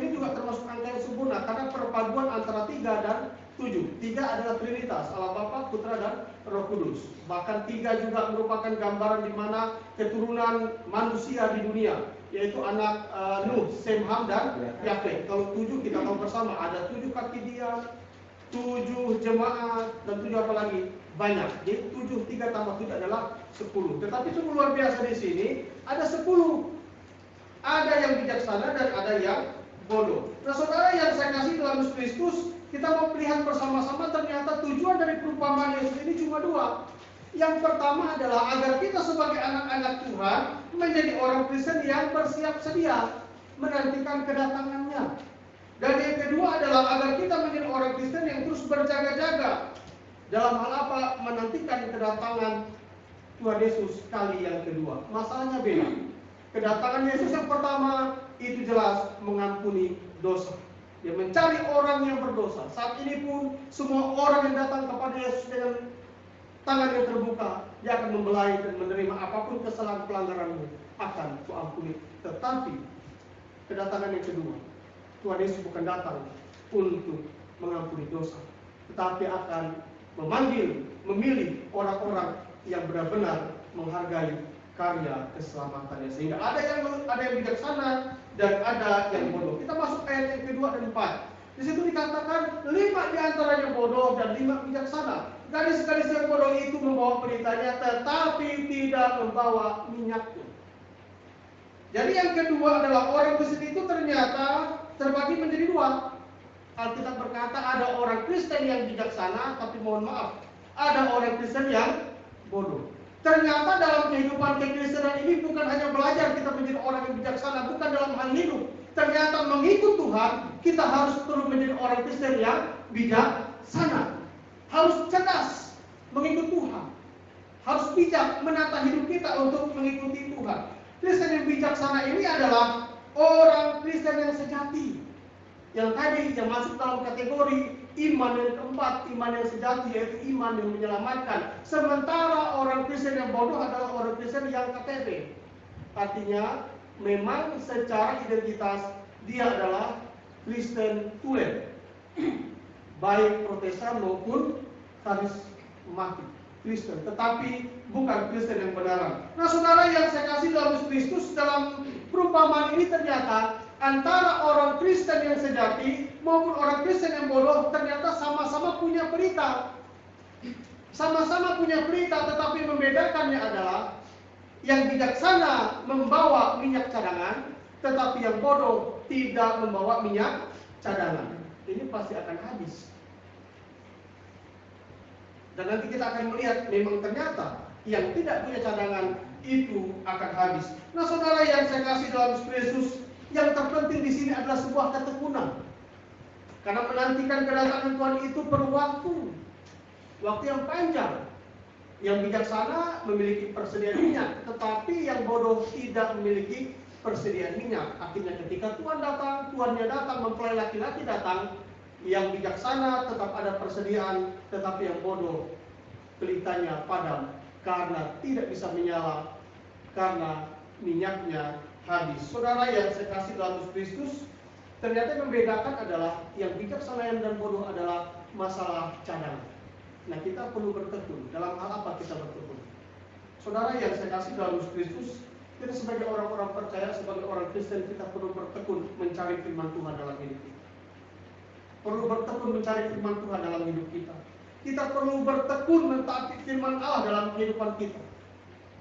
ini juga termasuk angka yang sempurna karena perpaduan antara 3 dan 7. 3 adalah Trinitas, Allah Bapa, Putra, dan Roh Kudus. Bahkan 3 juga merupakan gambaran di mana keturunan manusia di dunia, yaitu anak Nuh, Sem, Ham, dan Yafet. Kalau 7 kita tahu bersama, ada 7 kaki dia, 7 jemaat, dan 7 apa lagi? Banyak. Jadi 7, 3 tambah 7 adalah 10. Tetapi sungguh luar biasa di sini, ada 10. Ada yang bijaksana dan ada yang bodoh. Nah saudara yang saya kasih dalam Yesus Kristus, kita mau melihat bersama-sama ternyata tujuan dari perumpamaan Yesus ini cuma 2. Yang pertama adalah agar kita sebagai anak-anak Tuhan menjadi orang Kristen yang bersiap sedia menantikan kedatangannya. Dan yang kedua adalah agar kita menjadi orang Kristen yang terus berjaga-jaga dalam hal apa? Menantikan kedatangan Tuhan Yesus kali yang kedua. Masalahnya beda. Kedatangan Yesus yang pertama itu jelas mengampuni dosa. Dia mencari orang yang berdosa. Saat ini pun semua orang yang datang kepada Yesus dengan tangan yang terbuka, dia akan membelai dan menerima apapun kesalahan pelanggaranmu akan kuampuni. Tetapi kedatangan yang kedua, Tuhan Yesus bukan datang untuk mengampuni dosa, tetapi akan memilih orang-orang yang benar-benar menghargai karya keselamatannya, sehingga ada yang bijaksana dan ada yang bodoh. Kita masuk ayat yang kedua dan 4. Di situ dikatakan 5 diantaranya bodoh dan 5 bijaksana. Gadis-gadis yang bodoh itu membawa peritanya, tetapi tidak membawa minyaknya. Jadi yang kedua adalah orang Kristen itu ternyata terbagi menjadi 2. Alkitab berkata ada orang Kristen yang bijaksana, tapi mohon maaf, ada orang Kristen yang bodoh. Ternyata dalam kehidupan kekristenan ini bukan hanya belajar kita menjadi orang yang bijaksana, bukan dalam hal hidup. Ternyata mengikut Tuhan, kita harus terus menjadi orang Kristen yang bijaksana. Harus cerdas mengikut Tuhan. Harus bijak menata hidup kita untuk mengikuti Tuhan. Kristen yang bijaksana ini adalah orang Kristen yang sejati. Yang tadi yang masuk dalam kategori iman yang keempat, iman yang sejati, yaitu iman yang menyelamatkan. Sementara orang Kristen yang bodoh adalah orang Kristen yang KTP. Artinya memang secara identitas dia adalah Kristen tulen, baik Protestan maupun karismatik Kristen, tetapi bukan Kristen yang benaran. Nah saudara yang saya kasih dalam Yesus Kristus, dalam perumpamaan ini ternyata antara orang Kristen yang sejati maupun orang Kristen yang bodoh ternyata sama-sama punya berita. Sama-sama punya berita, tetapi membedakannya adalah yang bijaksana membawa minyak cadangan, tetapi yang bodoh tidak membawa minyak cadangan. Ini pasti akan habis. Dan nanti kita akan melihat memang ternyata yang tidak punya cadangan itu akan habis. Nah saudara yang saya kasih dalam Yesus, yang terpenting di sini adalah sebuah ketekunan. Karena menantikan kedatangan Tuhan itu perlu waktu yang panjang. Yang bijaksana memiliki persediaan minyak, tetapi yang bodoh tidak memiliki persediaan minyak. Artinya ketika Tuhan datang, Tuhannya datang, mempelai laki-laki datang, yang bijaksana tetap ada persediaan, tetapi yang bodoh pelitanya padam karena tidak bisa menyala, karena minyaknya habis. Saudara yang saya kasih dalam Yesus Kristus, ternyata yang membedakan adalah yang bijaksana dan bodoh adalah masalah cadangan. Nah kita perlu bertekun. Dalam hal apa kita bertekun? Saudara yang saya kasih dalam Yesus Kristus, kita sebagai orang-orang percaya, sebagai orang Kristen, kita perlu bertekun mencari firman Tuhan dalam hidup kita. Perlu bertekun mencari firman Tuhan dalam hidup kita. Kita perlu bertekun mentaati firman Allah dalam kehidupan kita.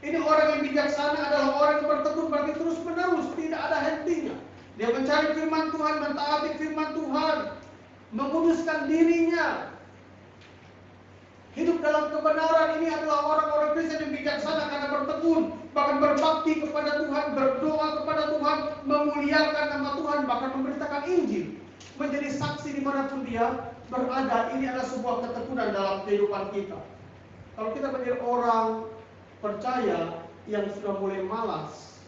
Ini orang yang bijaksana adalah orang yang bertekun berarti terus menerus, tidak ada hentinya. Dia mencari firman Tuhan, mentaati firman Tuhan, menguduskan dirinya. Hidup dalam kebenaran ini adalah orang-orang Kristen yang bijaksana karena bertekun, bahkan berbakti kepada Tuhan, berdoa kepada Tuhan, memuliakan nama Tuhan, bahkan memberitakan Injil, menjadi saksi dimanapun dia berada. Ini adalah sebuah ketekunan dalam kehidupan kita. Kalau kita menjadi orang percaya yang sudah mulai malas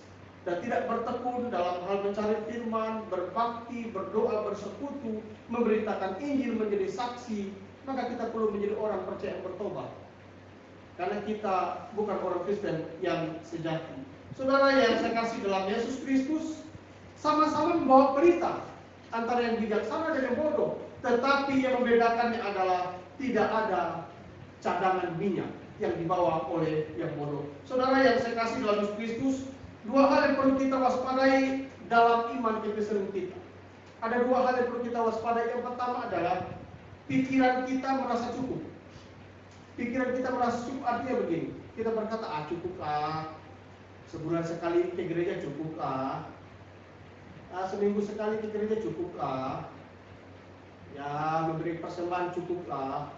dan tidak bertekun dalam hal mencari firman, berbakti, berdoa, bersekutu, memberitakan Injil, menjadi saksi, maka kita perlu menjadi orang percaya yang bertobat. Karena kita bukan orang Kristen yang sejati. Saudara yang saya kasih dalam Yesus Kristus, sama-sama membawa berita antara yang bijaksana dan yang bodoh. tetapi yang membedakannya adalah tidak ada cadangan minyak yang dibawa oleh yang bodoh. Saudara yang saya kasih dalam Yesus Kristus, dua hal yang perlu kita waspadai dalam iman Kristen kita. Ada dua hal yang perlu kita waspadai. Yang pertama adalah pikiran kita merasa cukup. Pikiran kita merasa cukup artinya begini. Kita berkata, cukuplah. Sebulan sekali ke gereja cukuplah. Seminggu sekali ke gereja cukuplah. Ya, memberi persembahan cukuplah.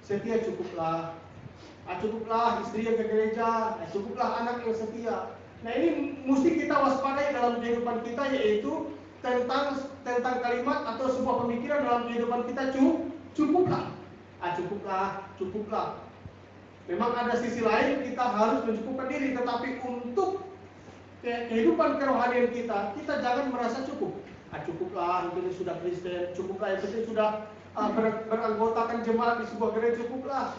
Setia cukuplah. Cukuplah istri yang ke gereja, cukuplah anak yang setia. Nah, ini mesti kita waspadai dalam kehidupan kita, yaitu tentang kalimat atau sebuah pemikiran dalam kehidupan kita, cukuplah. Cukuplah. Memang ada sisi lain, kita harus mencukupkan diri, tetapi untuk kehidupan kerohanian kita jangan merasa cukup. Cukuplah, yang penting sudah Kristen, cukuplah, yang penting sudah beranggotakan jemaat di sebuah gereja, cukuplah.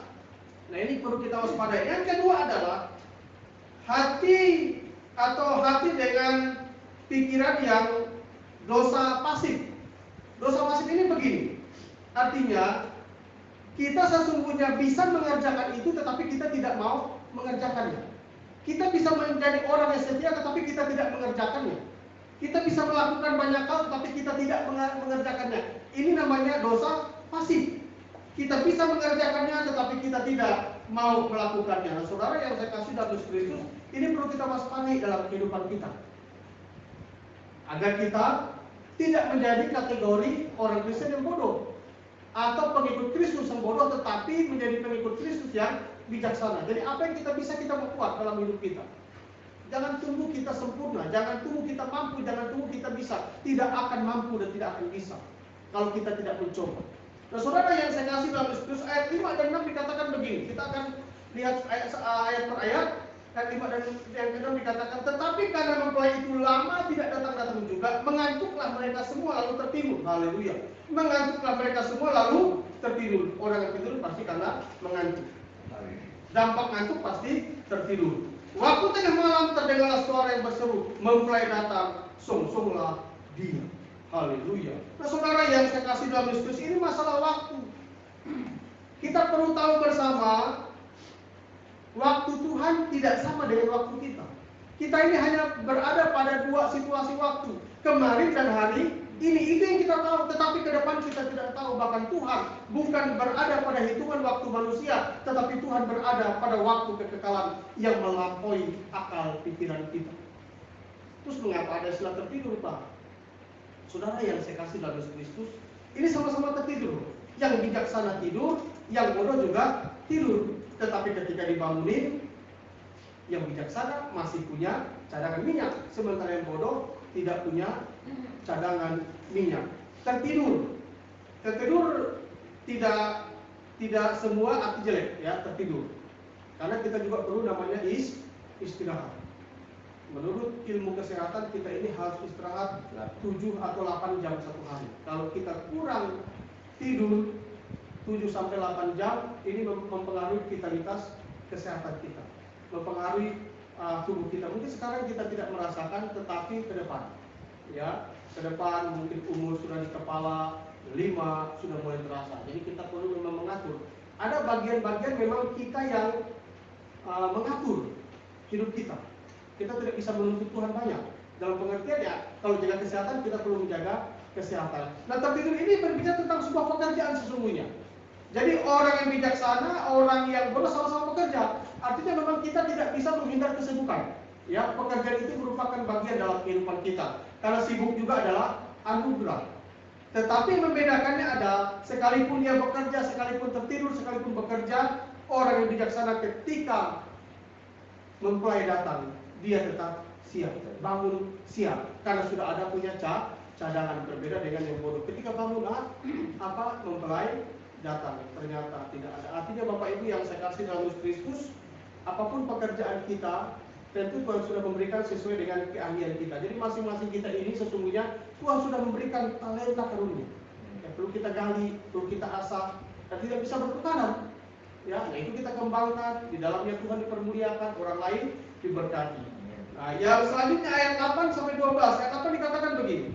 Nah, ini perlu kita waspadai. Yang kedua adalah hati dengan pikiran yang dosa pasif. Dosa pasif ini begini, artinya kita sesungguhnya bisa mengerjakan itu, tetapi kita tidak mau mengerjakannya. Kita bisa menjadi orang yang setia, tetapi kita tidak mengerjakannya. Kita bisa melakukan banyak hal, tetapi kita tidak mengerjakannya. Ini namanya dosa pasif. Kita bisa mengerjakannya, tetapi kita tidak mau melakukannya. Nah, saudara yang saya kasih dalam Yesus Kristus, ini perlu kita waspadai dalam kehidupan kita, agar kita tidak menjadi kategori orang Kristen yang bodoh, atau pengikut Kristus yang bodoh, tetapi menjadi pengikut Kristus yang bijaksana. Jadi apa yang kita bisa, kita membuat dalam hidup kita. Jangan tunggu kita sempurna, jangan tunggu kita mampu, jangan tunggu kita bisa. Tidak akan mampu dan tidak akan bisa kalau kita tidak mencoba. Nah, saudara yang saya kasih dalam Yesus, ayat 5 dan 6 dikatakan begini. Kita akan lihat ayat per ayat. Ayat 5 dan yang 6 dikatakan, tetapi karena mempelai itu lama tidak datang juga, mengantuklah mereka semua lalu tertidur. Haleluya. Mengantuklah mereka semua lalu tertidur. Orang yang tidur pasti karena mengantuk. Dampak ngantuk pasti tertidur. Waktu tengah malam terdengarlah suara yang berseru, mempelai datang, songsonglah dia. Haleluya. Nah, saudara yang saya kasih dalam Yesus, ini masalah waktu. Kita perlu tahu bersama, waktu Tuhan tidak sama dengan waktu kita. Kita ini hanya berada pada dua situasi waktu, kemarin dan hari ini. Itu yang kita tahu, tetapi ke depan kita tidak tahu. Bahkan Tuhan bukan berada pada hitungan waktu manusia, tetapi Tuhan berada pada waktu kekekalan yang melampaui akal pikiran kita. Terus mengapa ada istilah tertidur, Pak? Saudara yang saya kasih dalam Yesus Kristus, ini sama-sama tertidur. Yang bijaksana tidur, yang bodoh juga tidur. Tetapi ketika dibangunin, yang bijaksana masih punya cadangan minyak, sementara yang bodoh tidak punya cadangan minyak. Tertidur tidak semua arti jelek, ya, tertidur. Karena kita juga perlu namanya istirahat. Menurut ilmu kesehatan, kita ini harus istirahat 7 atau 8 jam satu hari. Kalau kita kurang tidur 7 sampai 8 jam, ini mempengaruhi vitalitas kesehatan kita, mempengaruhi tubuh kita. Mungkin sekarang kita tidak merasakan, tetapi ke depan, ya, ke depan mungkin umur sudah di kepala 5 sudah mulai terasa. Jadi kita perlu memang mengatur. Ada bagian-bagian memang kita yang mengatur hidup kita. Kita tidak bisa menuntut Tuhan banyak. Dalam pengertian, ya, kalau jaga kesehatan, kita perlu menjaga kesehatan. Nah, tertidur ini berbicara tentang sebuah pekerjaan sesungguhnya. Jadi orang yang bijaksana, orang yang bodoh sama-sama bekerja. Artinya memang kita tidak bisa menghindar kesibukan. Ya, pekerjaan itu merupakan bagian dalam kehidupan kita. Karena sibuk juga adalah anugerah. Tetapi yang membedakannya adalah sekalipun dia bekerja, sekalipun tertidur, sekalipun bekerja, orang yang bijaksana ketika mempelai datang, dia tetap siap, bangun siap, karena sudah ada punya cadangan. Berbeda dengan yang bodoh. Ketika bangun mempelai datang, ternyata tidak ada. Artinya Bapak Ibu yang saya kasih dalam Yesus Kristus, apapun pekerjaan kita, tentu Tuhan sudah memberikan sesuai dengan keahlian kita. Jadi masing-masing kita ini sesungguhnya Tuhan sudah memberikan talenta karunia. Ya, perlu kita gali, perlu kita asah, dan tidak bisa bertukaran. Ya, nah itu kita kembangkan, di dalamnya Tuhan dipermuliakan, orang lain diberkati. Nah, yang selanjutnya ayat 8 sampai 12. Ayat 8 dikatakan begini.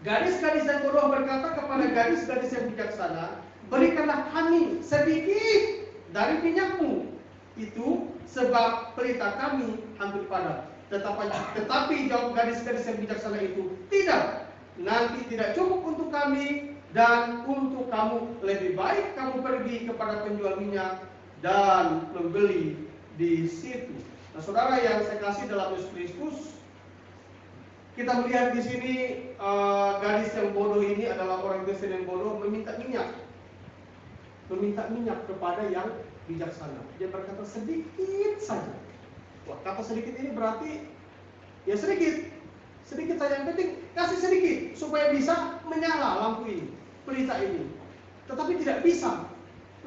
Gadis-gadis yang bodoh berkata kepada gadis-gadis yang bijaksana, berikanlah kami sedikit dari minyakmu itu, sebab pelita kami hampir padam. Tetapi jawab gadis-gadis yang bijaksana itu, tidak, nanti tidak cukup untuk kami dan untuk kamu. Lebih baik kamu pergi kepada penjual minyak dan membeli di situ. Nah, saudara yang saya kasih dalam Yesus Kristus, kita melihat di sini gadis yang bodoh ini adalah orang Kristen yang bodoh meminta minyak kepada yang bijaksana. Dia berkata sedikit saja. Wah, kata sedikit ini berarti ya sedikit saja, yang penting kasih sedikit supaya bisa menyala lampu ini, pelita ini. Tetapi tidak bisa.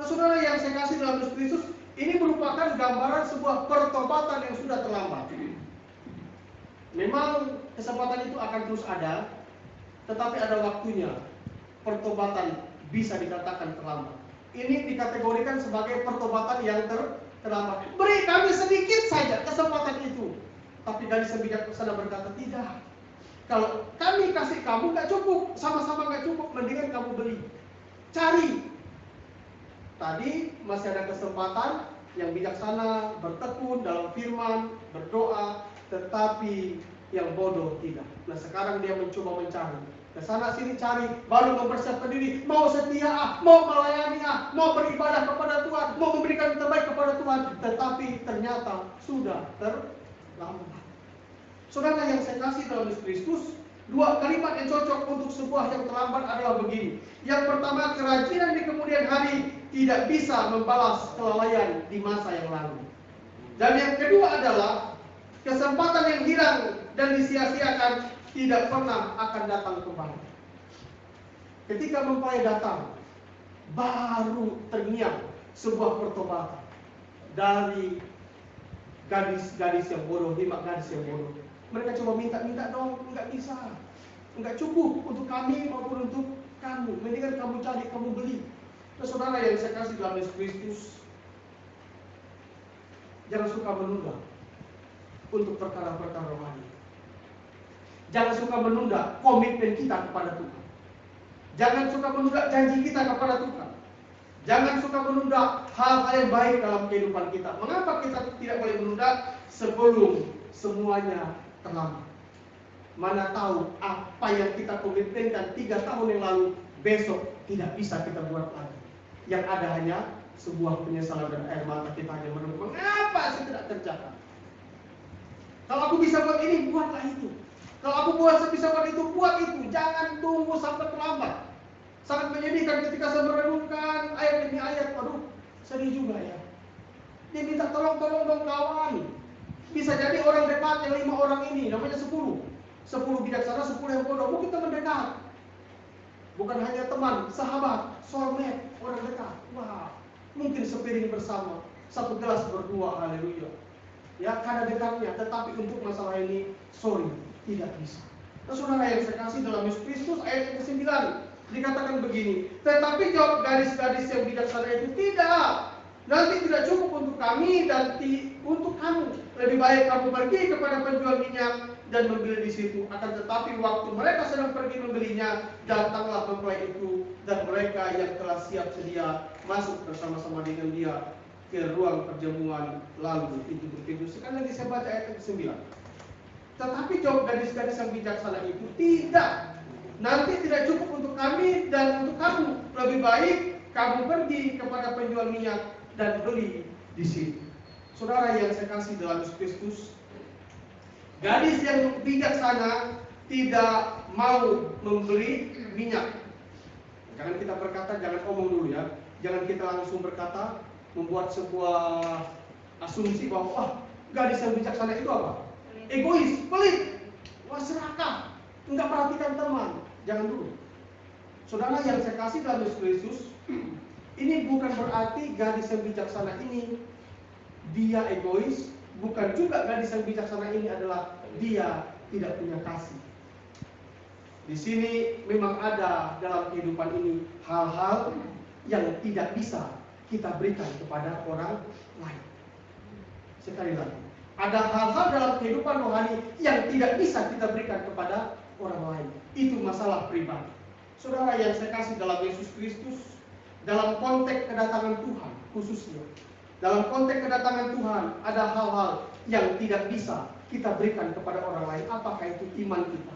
Nah, saudara yang saya kasih dalam Yesus Kristus, ini merupakan gambaran sebuah pertobatan yang sudah terlambat. Memang kesempatan itu akan terus ada, tetapi ada waktunya. Pertobatan bisa dikatakan terlambat. Ini dikategorikan sebagai pertobatan yang terlambat. Beri kami sedikit saja kesempatan itu. Tapi gadis yang bijaksana berkata, tidak. Kalau kami kasih kamu nggak cukup, sama-sama nggak cukup, mendingan kamu beli. Cari. Tadi masih ada kesempatan yang bijaksana bertekun dalam firman, berdoa, tetapi yang bodoh tidak. Nah, sekarang dia mencoba mencari. Ke sana sini cari, baru mempersiapkan diri, mau setia, mau melayani, mau beribadah kepada Tuhan, mau memberikan yang terbaik kepada Tuhan, tetapi ternyata sudah terlambat. Saudara yang saya kasih dalam Yesus Kristus, dua kalimat yang cocok untuk sebuah yang terlambat adalah begini. Yang pertama, kerajinan di kemudian hari tidak bisa membalas kelalaian di masa yang lalu. Dan yang kedua adalah kesempatan yang hilang dan disia-siakan tidak pernah akan datang kembali. Ketika mempelai datang, baru terngiang sebuah pertobatan dari gadis-gadis yang bodoh, 5 gadis yang bodoh. Mereka coba minta dong, nggak bisa, nggak cukup untuk kami maupun untuk kamu. Mendingan kamu cari, kamu beli. Nah, saudara yang saya kasih dalam Yesus Kristus, jangan suka menunda untuk perkara-perkara rohani. Jangan suka menunda komitmen kita kepada Tuhan. Jangan suka menunda janji kita kepada Tuhan. Jangan suka menunda hal-hal yang baik dalam kehidupan kita. Mengapa kita tidak boleh menunda sebelum semuanya terlambat? Mana tahu apa yang kita komitmenkan 3 tahun yang lalu, besok tidak bisa kita buat lagi. Yang ada hanya sebuah penyesalan dan air mata kita hanya menunggu. Mengapa saya tidak kerjakan? Kalau aku bisa buat ini, buatlah itu. Kalau aku bisa buat itu, buat itu. Jangan tunggu sampai terlambat. Sangat menyedihkan ketika saya merenungkan ayat demi ayat. Aduh, sedih juga ya. Dia minta tolong dong kawan. Bisa jadi orang dekat yang 5 orang ini, namanya 10. 10 bijaksana, 10 yang bodoh. Mungkin teman dekat. Bukan hanya teman, sahabat, soulmate, orang dekat. Wah, mungkin sepiring bersama, 1 gelas berdua, haleluya. Ya, karena dekatnya, tetapi untuk masalah ini, sorry, tidak bisa. Nah, saudara yang saya kasih dalam Yesus Kristus, ayat yang ke-9 dikatakan begini, tetapi jawab gadis-gadis yang bijaksana itu, tidak, nanti tidak cukup untuk kami dan untuk kamu. Lebih baik kamu pergi kepada penjual minyak dan membeli di situ. Akan tetapi waktu mereka sedang pergi membelinya, datanglah mempelai itu, dan mereka yang telah siap sedia masuk bersama-sama dengan dia ke ruang perjamuan, lalu pintu-pintu. Sekali lagi saya baca ayat ke-9. Tetapi jawab gadis-gadis yang bijaksana itu, tidak, nanti tidak cukup untuk kami dan untuk kamu. Lebih baik kamu pergi kepada penjual minyak dan beli di situ. Saudara yang saya kasih dalam Yesus Kristus, gadis yang bijaksana tidak mau membeli minyak. Jangan kita berkata, jangan omong dulu ya. Jangan kita langsung berkata, membuat sebuah asumsi bahwa wah, gadis yang bijaksana itu apa? Egois, pelit, wah serakah, enggak perhatikan teman. Jangan dulu. Saudara yang saya kasih dalam Yesus Kristus, ini bukan berarti gadis yang bijaksana ini dia egois, bukan juga gadis yang bijaksana ini adalah dia tidak punya kasih. Di sini memang ada dalam kehidupan ini hal-hal yang tidak bisa kita berikan kepada orang lain. Sekali lagi, ada hal-hal dalam kehidupan rohani yang tidak bisa kita berikan kepada orang lain. Itu masalah pribadi. Saudara yang saya kasih dalam Yesus Kristus, dalam konteks kedatangan Tuhan khususnya, dalam konteks kedatangan Tuhan ada hal-hal yang tidak bisa kita berikan kepada orang lain. Apakah itu iman kita?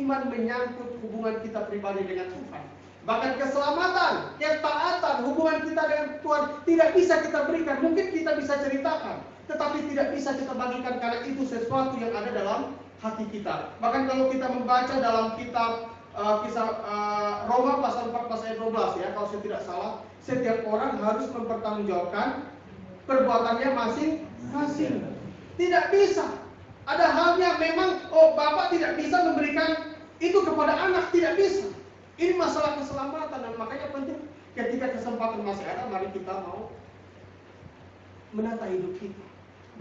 Iman menyangkut hubungan kita pribadi dengan Tuhan. Bahkan keselamatan, ketaatan, hubungan kita dengan Tuhan tidak bisa kita berikan. Mungkin kita bisa ceritakan, tetapi tidak bisa kita bagikan karena itu sesuatu yang ada dalam hati kita. Bahkan kalau kita membaca dalam kitab kisah Roma pasal 4 pasal 12 ya, kalau saya tidak salah, setiap orang harus mempertanggungjawabkan perbuatannya masing-masing. Tidak bisa. Ada halnya memang bapak tidak bisa memberikan itu kepada anak, tidak bisa. Ini masalah keselamatan dan makanya penting ketika kesempatan masih ada, mari kita mau menata hidup kita.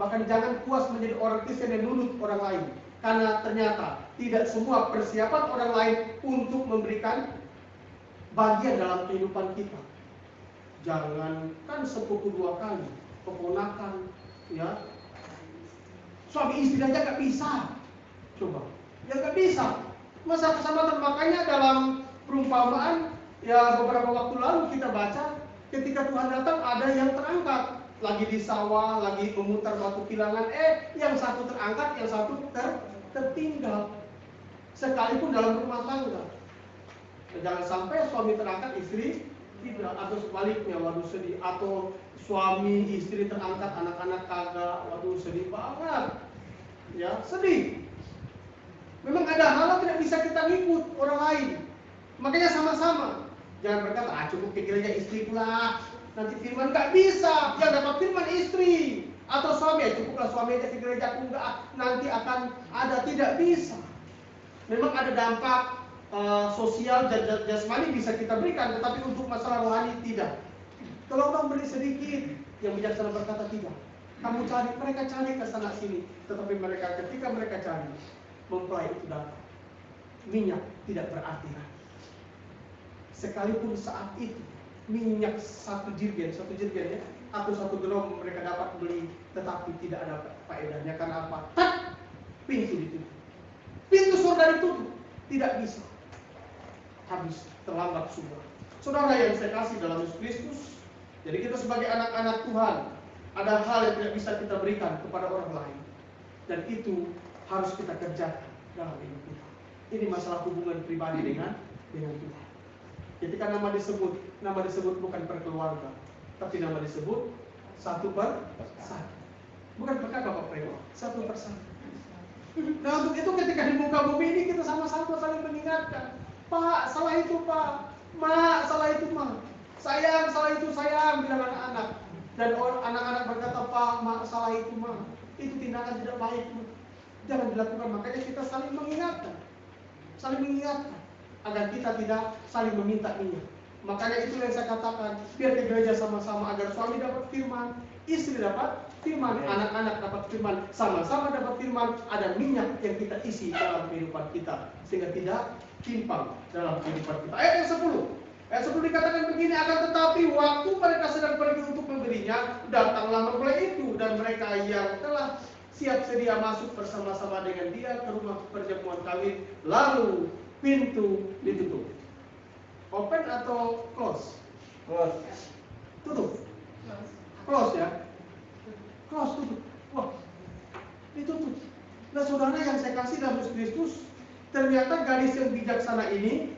Bahkan jangan puas menjadi orang Kristen yang nurut orang lain. Karena ternyata tidak semua persiapan orang lain untuk memberikan bagian dalam kehidupan kita. Jangankan sepupu 2 kali, keponakan, ya, suami istri aja nggak bisa. Coba, ya nggak bisa. Masa keselamatan, makanya dalam perumpamaan ya beberapa waktu lalu kita baca, ketika Tuhan datang ada yang terangkat. Lagi di sawah, lagi memutar batu kilangan, yang satu terangkat, yang satu tertinggal. Sekalipun dalam rumah tangga. Jangan sampai suami terangkat, istri tidak, atau sebaliknya, waduh sedih. Atau suami istri terangkat, anak-anak kagak, waduh sedih banget. Ya, sedih. Memang ada hal yang tidak bisa kita ngikut orang lain. Makanya sama-sama. Jangan berkata, cukup ke gereja istri pula. Nanti firman nggak bisa, yang dapat firman istri atau suami, cukuplah suami aja ke gereja, aku nggak, nanti akan ada, tidak bisa. Memang ada dampak sosial dan jasmani bisa kita berikan, tetapi untuk masalah rohani tidak. Kalau orang beri sedikit, yang bijaksana berkata tidak. Kamu cari, mereka cari ke sana sini, tetapi mereka ketika mereka cari, mempelai itu datang. Minyak tidak berarti lagi. Sekalipun saat itu minyak satu jirgen ya, atau 1 drum mereka dapat beli, tetapi tidak ada faedahnya. Karena apa? Pintu ditutup, pintu surga ditutup, tidak bisa, habis, terlambat semua. Saudara yang saya kasih dalam Yesus Kristus, jadi kita sebagai anak-anak Tuhan ada hal yang tidak bisa kita berikan kepada orang lain, dan itu harus kita kerjakan dalam hidup kita. Ini masalah hubungan pribadi dengan Tuhan. Ketika nama disebut bukan per keluarga, tapi nama disebut satu per satu. Bukan per kakak, satu per satu. Nah untuk itu ketika di muka bumi ini kita sama-sama saling mengingatkan. Pak, salah itu Pak. Mak, salah itu Mak. Sayang, salah itu sayang, bilang anak-anak. Dan anak-anak berkata, Pak, Mak, salah itu Mak. Itu tindakan tidak baik Mak. Jangan dilakukan. Makanya kita saling mengingatkan. Agar kita tidak saling meminta minyak. Makanya itu yang saya katakan, biar ke gereja sama-sama agar suami dapat firman, istri dapat firman, anak-anak dapat firman, sama-sama dapat firman, ada minyak yang kita isi dalam kehidupan kita sehingga tidak timpang dalam kehidupan kita. Ayat yang 10. Ayat 10 dikatakan begini, akan tetapi waktu mereka sedang pergi untuk membelinya, datanglah mempelai itu dan mereka yang telah siap sedia masuk bersama-sama dengan dia ke rumah perjamuan kawin, lalu pintu ditutup. Open atau close? Close. Tutup. Close ya. Close, tutup. Wah, ditutup. Nah saudara yang saya kasih dalam Yesus Kristus, ternyata gadis yang bijaksana ini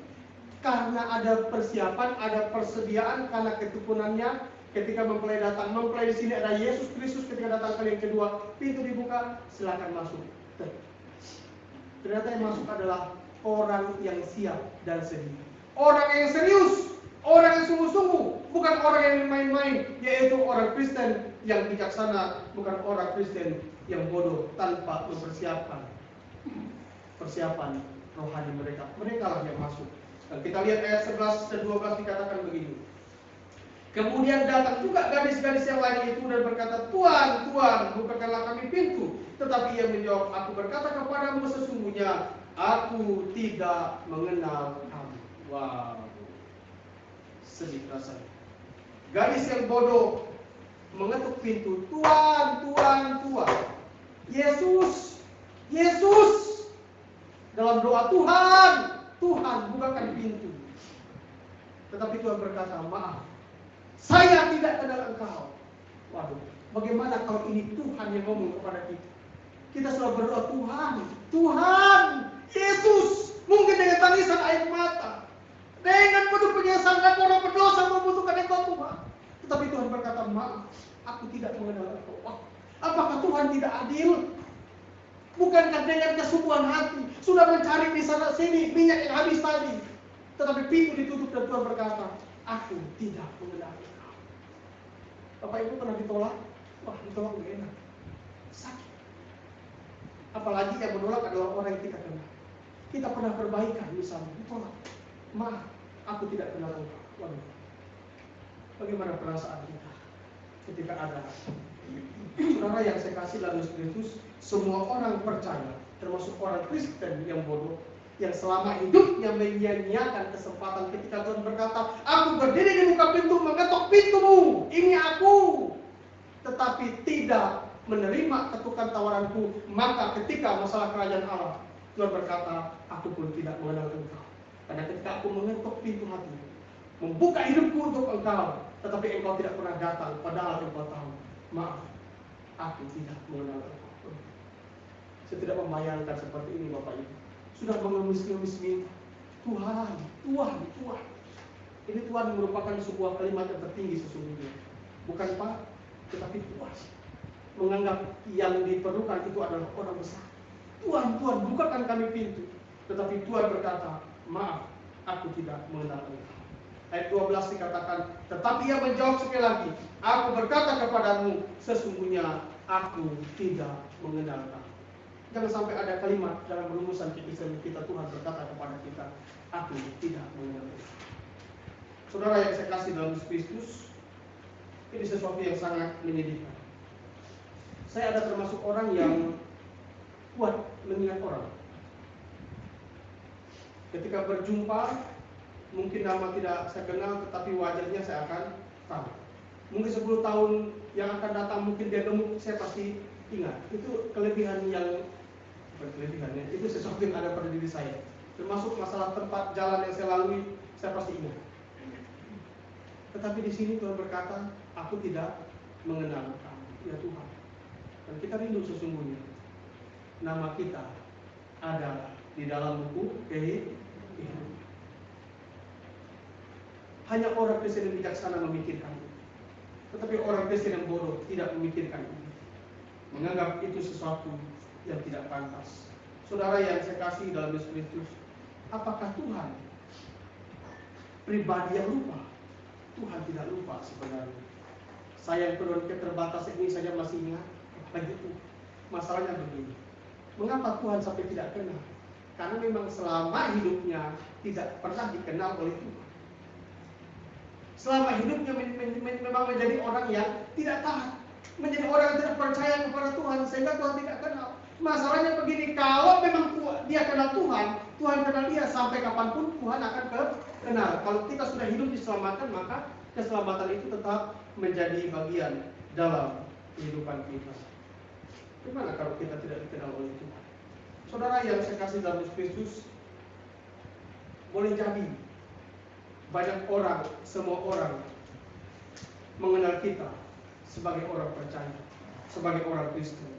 karena ada persiapan, ada persediaan karena ketukunannya. Ketika mempelai datang, mempelai di sini ada Yesus Kristus. Ketika datang kali yang kedua, pintu dibuka, silakan masuk. Ternyata yang masuk adalah orang yang siap dan sedia. Orang yang serius, orang yang sungguh-sungguh, bukan orang yang main-main, yaitu orang Kristen yang bijaksana, bukan orang Kristen yang bodoh tanpa mempersiapkan persiapan rohani mereka. Mereka lah yang masuk. Dan kita lihat ayat 11 dan 12 dikatakan begini. Kemudian datang juga gadis-gadis yang lain itu dan berkata, Tuhan, Tuhan, bukakanlah kami pintu. Tetapi ia menjawab, aku berkata kepadamu sesungguhnya, aku tidak mengenal kamu. Wow, sedih rasanya. Gadis yang bodoh mengetuk pintu, Tuhan, Tuhan, Tuhan. Yesus, Yesus. dalam doa, Tuhan, Tuhan bukakan pintu. Tetapi Tuhan berkata, maaf, saya tidak kenal engkau. Waduh, bagaimana kalau ini Tuhan yang ngomong kepada kita? Kita selalu berdoa, Tuhan, Tuhan, Yesus, mungkin dengan tangisan air mata, dengan penuh penyesalan dan orang berdosa membutuhkan engkau Tuhan. Tetapi Tuhan berkata, maaf, aku tidak mengenal engkau. Wah, apakah Tuhan tidak adil? Bukankah dengan kesungguhan hati sudah mencari di sana sini minyak yang habis tadi, tetapi pintu ditutup dan Tuhan berkata, aku tidak mengenal engkau. Bapak Ibu pernah ditolak? Wah, ditolak gak enak, sakit. Apalagi yang menolak adalah orang yang kita kenal. Kita pernah perbaikan misalnya, ditolak. Maaf, aku tidak kenal engkau. Waduh, bagaimana perasaan kita ketika ada saudara yang saya kasih dalam Kristus? Semua orang percaya, termasuk orang Kristen yang bodoh, yang selama hidupnya menyia-nyiakan kesempatan ketika Tuhan berkata, aku berdiri di muka pintu, mengetok pintumu, ini aku, tetapi tidak menerima ketukan tawaranku. Maka ketika masalah kerajaan Allah, Tuhan berkata, aku pun tidak mengenal engkau. Karena ketika aku mengetok pintu hati, membuka hidupku untuk engkau, tetapi engkau tidak pernah datang, padahal engkau tahu, maaf, aku tidak mengenal engkau. Saya tidak membayangkan seperti ini Bapak Ibu. Sudah mengemis-ngemis minta, Tuhan, Tuhan, Tuhan. Ini Tuhan merupakan sebuah kalimat yang tertinggi sesungguhnya. Bukan Pak, tetapi Tuhan. Menganggap yang diperlukan itu adalah orang besar. Tuhan, Tuhan, bukakan kami pintu. Tetapi Tuhan berkata, maaf, aku tidak mengenal engkau. Ayat 12 dikatakan, tetapi ia menjawab sekali lagi, aku berkata kepadamu, sesungguhnya aku tidak mengenal engkau. Jangan sampai ada kalimat dalam rumusan kekristenan kita, Tuhan berkata kepada kita, aku tidak mengenal engkau. Saudara yang saya kasih dalam Kristus, ini sesuatu yang sangat menyedihkan. Saya ada termasuk orang yang kuat mengingat orang. Ketika berjumpa, mungkin nama tidak saya kenal, tetapi wajahnya saya akan tahu. Mungkin 10 tahun yang akan datang, mungkin dia gemuk, saya pasti ingat. Itu kelebihan yang berkelebihannya, itu sesuatu yang ada pada diri saya. Termasuk masalah tempat jalan yang saya lalui, saya pasti ingat. Tetapi di sini Tuhan berkata, aku tidak mengenal kamu, ya Tuhan. Dan kita rindu sesungguhnya nama kita ada di dalam buku kehidupan. Hanya orang Kristen yang bijaksana memikirkan itu. Tetapi orang Kristen yang bodoh tidak memikirkan itu, menganggap itu sesuatu yang tidak pantas. Saudara yang saya kasih dalam Yesus Kristus, apakah Tuhan pribadi yang lupa? Tuhan tidak lupa sebenarnya. Saya yang penuh keterbatasan ini saja masih ingat. Begitu. Masalahnya begini, mengapa Tuhan sampai tidak kenal? Karena memang selama hidupnya tidak pernah dikenal oleh Tuhan. Selama hidupnya memang menjadi orang yang tidak taat, menjadi orang yang tidak percaya kepada Tuhan, sehingga Tuhan tidak kenal. Masalahnya begini, kalau memang dia kenal Tuhan, Tuhan kenal dia, sampai kapanpun Tuhan akan kenal. Kalau kita sudah hidup diselamatkan, maka keselamatan itu tetap menjadi bagian dalam kehidupan kita. Gimana kalau kita tidak dikenal oleh Tuhan? Saudara yang saya kasih dalam Yesus Kristus, boleh jadi banyak orang, semua orang mengenal kita sebagai orang percaya, sebagai orang Kristen.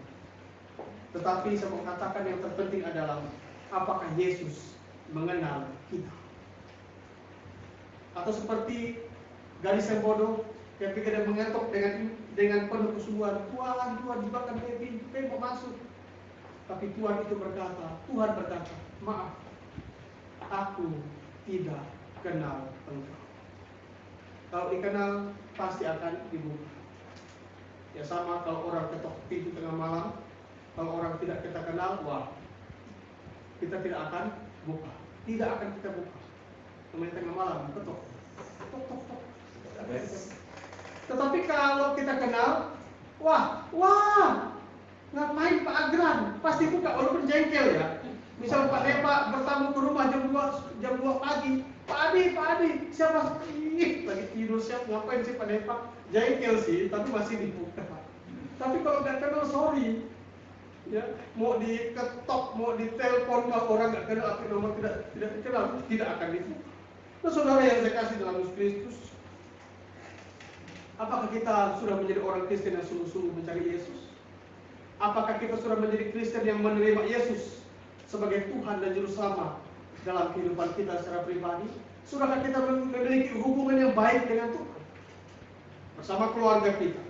Tetapi saya mau katakan yang terpenting adalah apakah Yesus mengenal kita? Atau seperti gadis yang bodoh yang pikir dan mengetok dengan penuh kesungguhan, Tuhan, Tuhan, bukakan pintu, saya mau masuk. Tapi Tuhan itu berkata, Tuhan berkata, maaf, aku tidak kenal engkau. Kalau dikenal pasti akan dibuka. Ya sama kalau orang ketok pintu tengah malam, kalau orang tidak kita kenal, wah, kita tidak akan buka. Tidak akan kita buka. Namanya tengah malam, ketok, tok, tok, tok. Tetapi kalau kita kenal, wah, ngapain Pak Agran? Pasti buka, walaupun jengkel ya. Misal Pak Depa bertamu ke rumah jam 2 pagi, Pak Adi, siapa? Lagi tidur siap, ngapain sih Pak Depa? Jengkel sih, tapi masih dibuka. Tapi kalau nggak kenal, sorry, Ya, mau diketok, mau ditelepon, kalau orang nggak kenal atau nomor tidak dikenal, tidak akan dibuka. Nah, saudara yang saya kasih dalam Yesus Kristus, apakah kita sudah menjadi orang Kristen yang sungguh-sungguh mencari Yesus? Apakah kita sudah menjadi Kristen yang menerima Yesus sebagai Tuhan dan Juru Selamat dalam kehidupan kita secara pribadi? Sudahkah kita memiliki hubungan yang baik dengan Tuhan bersama keluarga kita?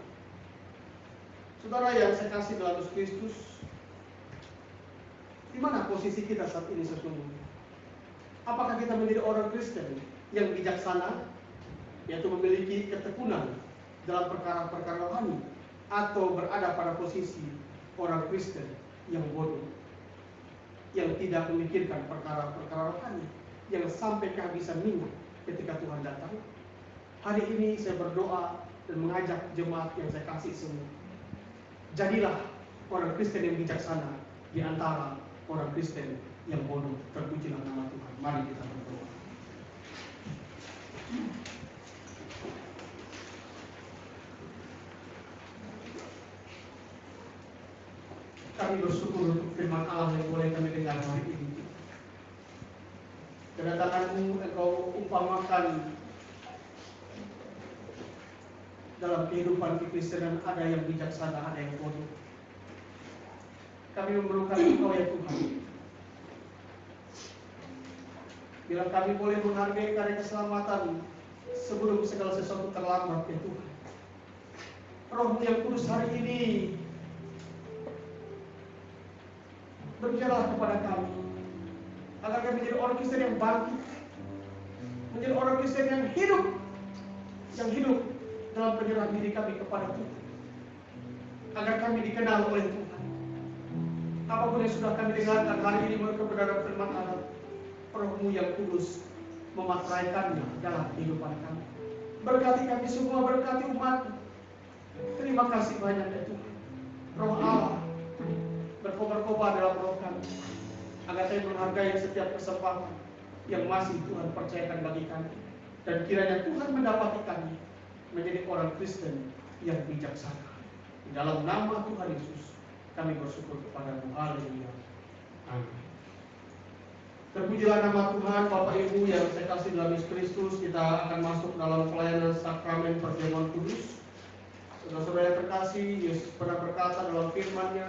Saudara yang saya kasih dalam Yesus Kristus, di mana posisi kita saat ini sesungguhnya? Apakah kita menjadi orang Kristen yang bijaksana, yaitu memiliki ketekunan dalam perkara-perkara rohani, atau berada pada posisi orang Kristen yang bodoh, yang tidak memikirkan perkara-perkara rohani, yang sampai kehabisan minyak ketika Tuhan datang? Hari ini saya berdoa dan mengajak jemaat yang saya kasih semua, jadilah orang Kristen yang bijaksana di antara orang Kristen yang bodoh. Terpujilah nama Tuhan. Mari kita berdoa. Kami bersyukur untuk firman Allah yang boleh kami dengar hari ini. Kedatangan-Mu Engkau umpamakan dalam kehidupan kekristenan, ada yang bijaksana, ada yang bodoh. Kami memerlukan Engkau ya Tuhan. Bila kami boleh menghargai karya keselamatan sebelum segala sesuatu terlambat ya Tuhan. Roh-Mu yang kudus hari ini berbicara kepada kami, agar kami menjadi orang Kristen yang bangkit, menjadi orang Kristen yang hidup dalam penyerahan diri kami kepada Tuhan, agar kami dikenal oleh Tuhan. Apapun yang sudah kami dengarkan hari ini menurut kebenaran firman Allah, Roh-Mu yang kudus mematraikannya dalam kehidupan kami. Berkati kami semua, berkati umat. Terima kasih banyak ya Tuhan. Roh Allah berkobar-kobar dalam roh kami, agar saya menghargai setiap kesempatan yang masih Tuhan percayakan bagi kami, dan kiranya Tuhan mendapati kami menjadi orang Kristen yang bijaksana. Di dalam nama Tuhan Yesus kami bersyukur kepada-Mu. Haleluya. Amin. Terpujilah nama Tuhan. Bapak Ibu yang saya kasih dalam Yesus Kristus, kita akan masuk dalam pelayanan sakramen perjamuan kudus. Saudara-saudara yang terkasih, Yesus pernah berkata dalam firman-Nya,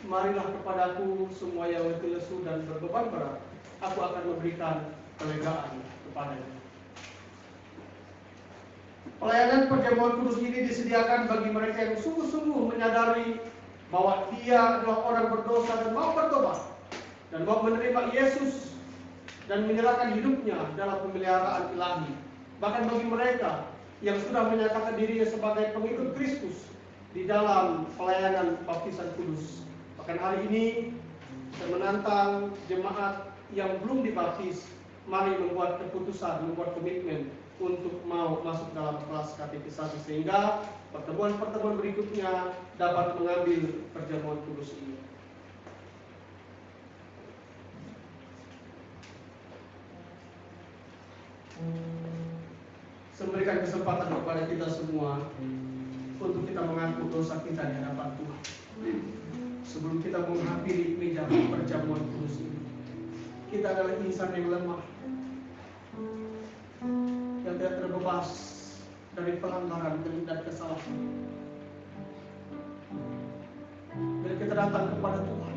marilah kepadaku semua yang letih lesu dan berbeban berat, aku akan memberikan kelegaan kepadanya. Pelayanan perjamuan kudus ini disediakan bagi mereka yang sungguh-sungguh menyadari bahwa dia adalah orang berdosa dan mau bertobat, dan mau menerima Yesus dan menyerahkan hidupnya dalam pemeliharaan ilahi. Bahkan bagi mereka yang sudah menyatakan dirinya sebagai pengikut Kristus di dalam pelayanan baptisan kudus. Bahkan hari ini saya menantang jemaat yang belum dibaptis, mari membuat keputusan, membuat komitmen untuk mau masuk dalam kelas katekisasi, sehingga pertemuan-pertemuan berikutnya dapat mengambil perjamuan kudus ini. Saya memberikan kesempatan kepada kita semua untuk kita mengaku dosa kita di hadapan Tuhan. Sebelum kita menghampiri meja perjamuan kudus ini, kita adalah insan yang lemah, yang tidak terbebas dari pelanggaran dan kesalahan. Bila kita datang kepada Tuhan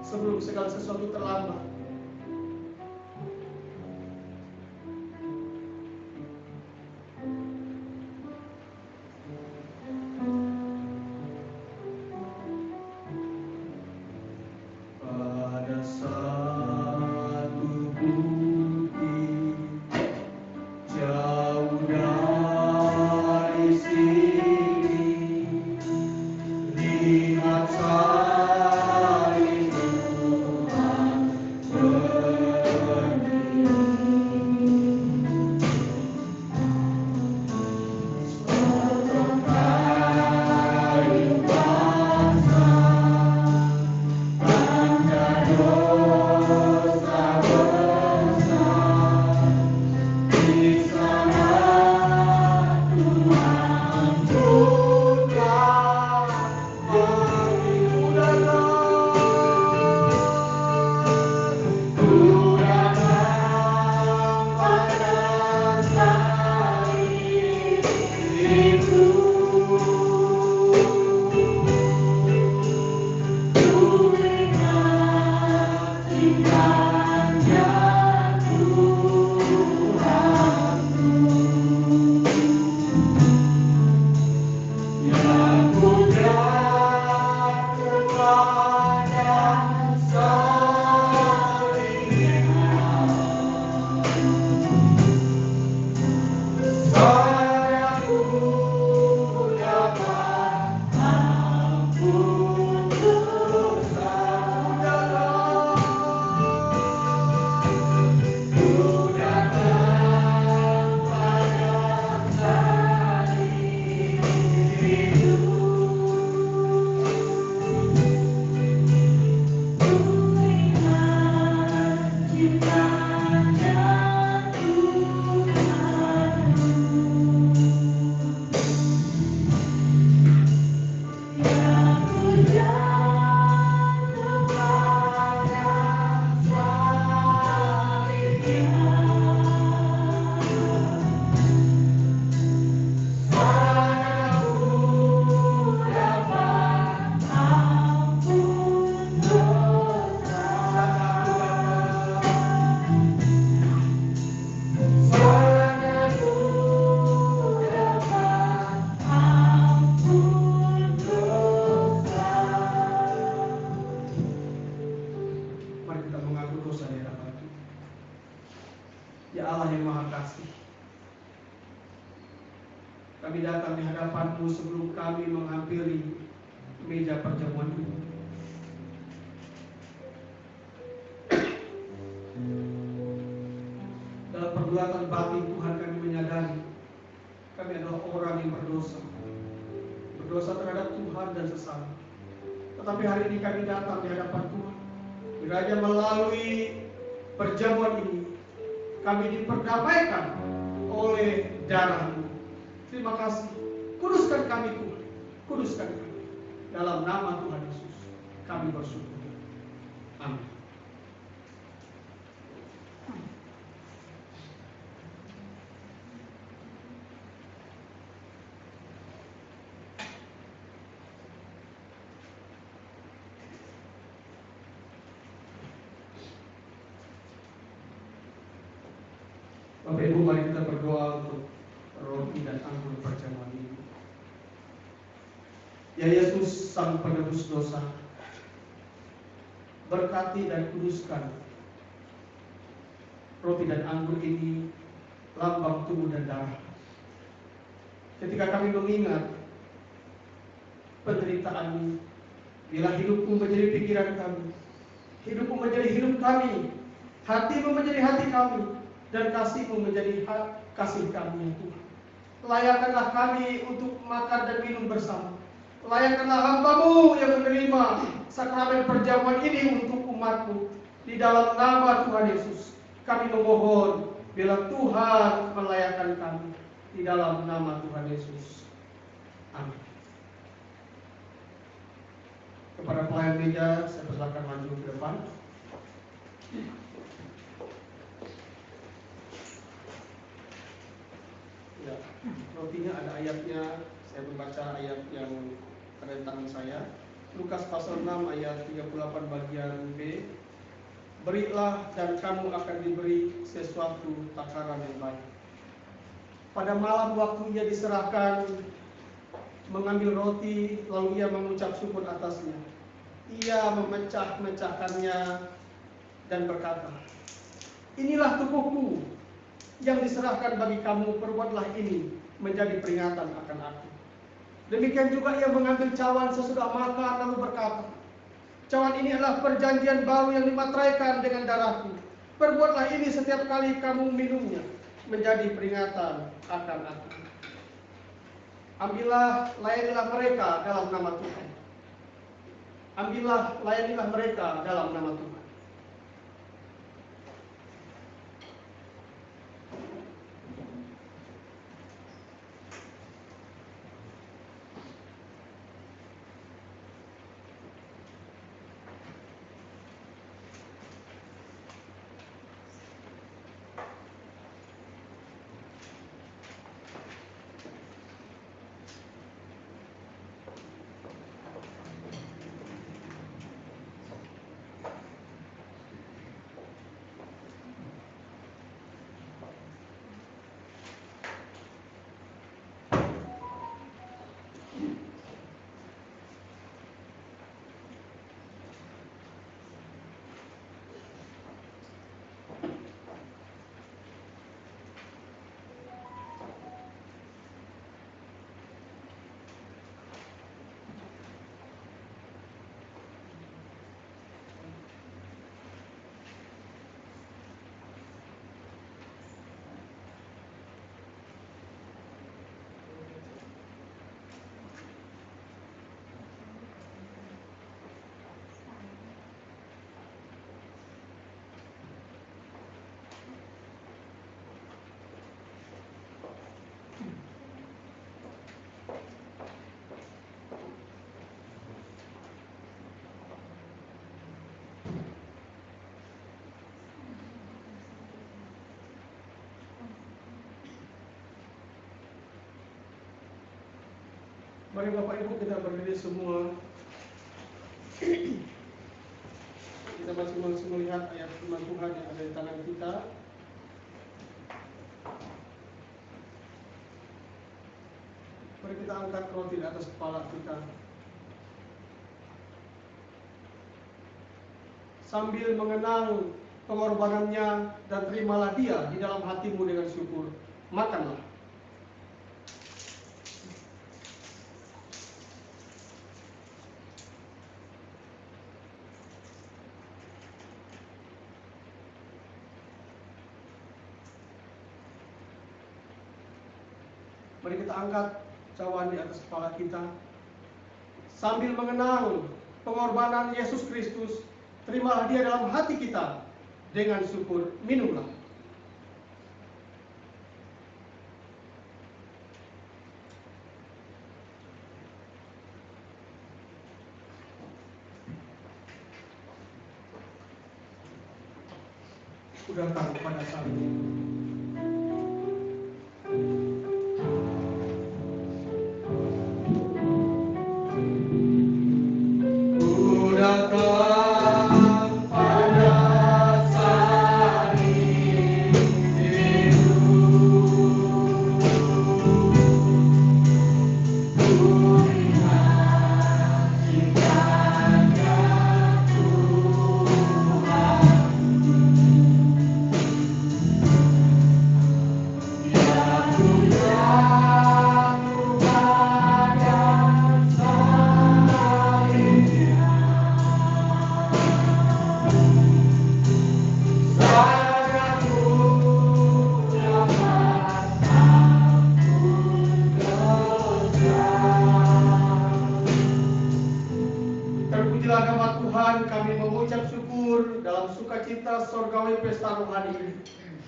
sebelum segala sesuatu terlambat, sebelum kami menghampiri meja perjamuan ini. Dalam pergulatan batin Tuhan, kami menyadari kami adalah orang yang berdosa terhadap Tuhan dan sesama. Tetapi hari ini kami datang di hadapan Tuhan. Kiranya melalui perjamuan ini kami diperdamaikan oleh darah-Mu. Terima kasih. Kuduskan kami Tuhan, kuduskan kami. Dalam nama Tuhan Yesus kami bersyukur. Amin. Bapak Ibu, mari kita berdoa untuk roti dan anggur perjamuan ini. Ya Yesus, Sang Penebus dosa, berkati dan kuduskan roti dan anggur ini, lambang tubuh dan darah. Ketika kami mengingat penderitaan-Mu, bila hidup-Mu menjadi pikiran kami, hidup-Mu menjadi hidup kami, hati-Mu menjadi hati kami, dan kasih-Mu menjadi kasih kami ya Tuhan. Layakkanlah kami untuk makan dan minum bersama. Layakkanlah hamba-Mu yang menerima sakramen perjamuan ini untuk umat-Mu. Di dalam nama Tuhan Yesus kami memohon, bila Tuhan melayakkan kami. Di dalam nama Tuhan Yesus. Amin. Kepada pelayan meja, saya persilakan maju ke depan. Ya, rotinya ada ayatnya. Saya membaca ayat yang ada di tangan saya. Lukas pasal 6 ayat 38 bagian B. Berilah dan kamu akan diberi sesuatu takaran yang baik. Pada malam waktu ia diserahkan, mengambil roti, lalu ia mengucap syukur atasnya. Ia memecah-mecahkannya dan berkata, inilah tubuhku yang diserahkan bagi kamu, perbuatlah ini menjadi peringatan akan aku. Demikian juga ia mengambil cawan sesudah makan lalu berkata, cawan ini adalah perjanjian baru yang dimateraikan dengan darahku. Perbuatlah ini setiap kali kamu minumnya menjadi peringatan akan aku. Ambillah, layanilah mereka dalam nama Tuhan. Ambillah, layanilah mereka dalam nama Tuhan. Mari Bapak Ibu kita berdiri semua. Kita masing-masing melihat ayat firman Tuhan yang ada di tangan kita. Mari kita angkat roti di atas kepala kita, sambil mengenang pengorbanannya, dan terimalah dia di dalam hatimu dengan syukur. Makanlah. Mari kita angkat cawan di atas kepala kita. Sambil mengenang pengorbanan Yesus Kristus, terimalah dia dalam hati kita dengan syukur. Minumlah. Ku datang kepada salib.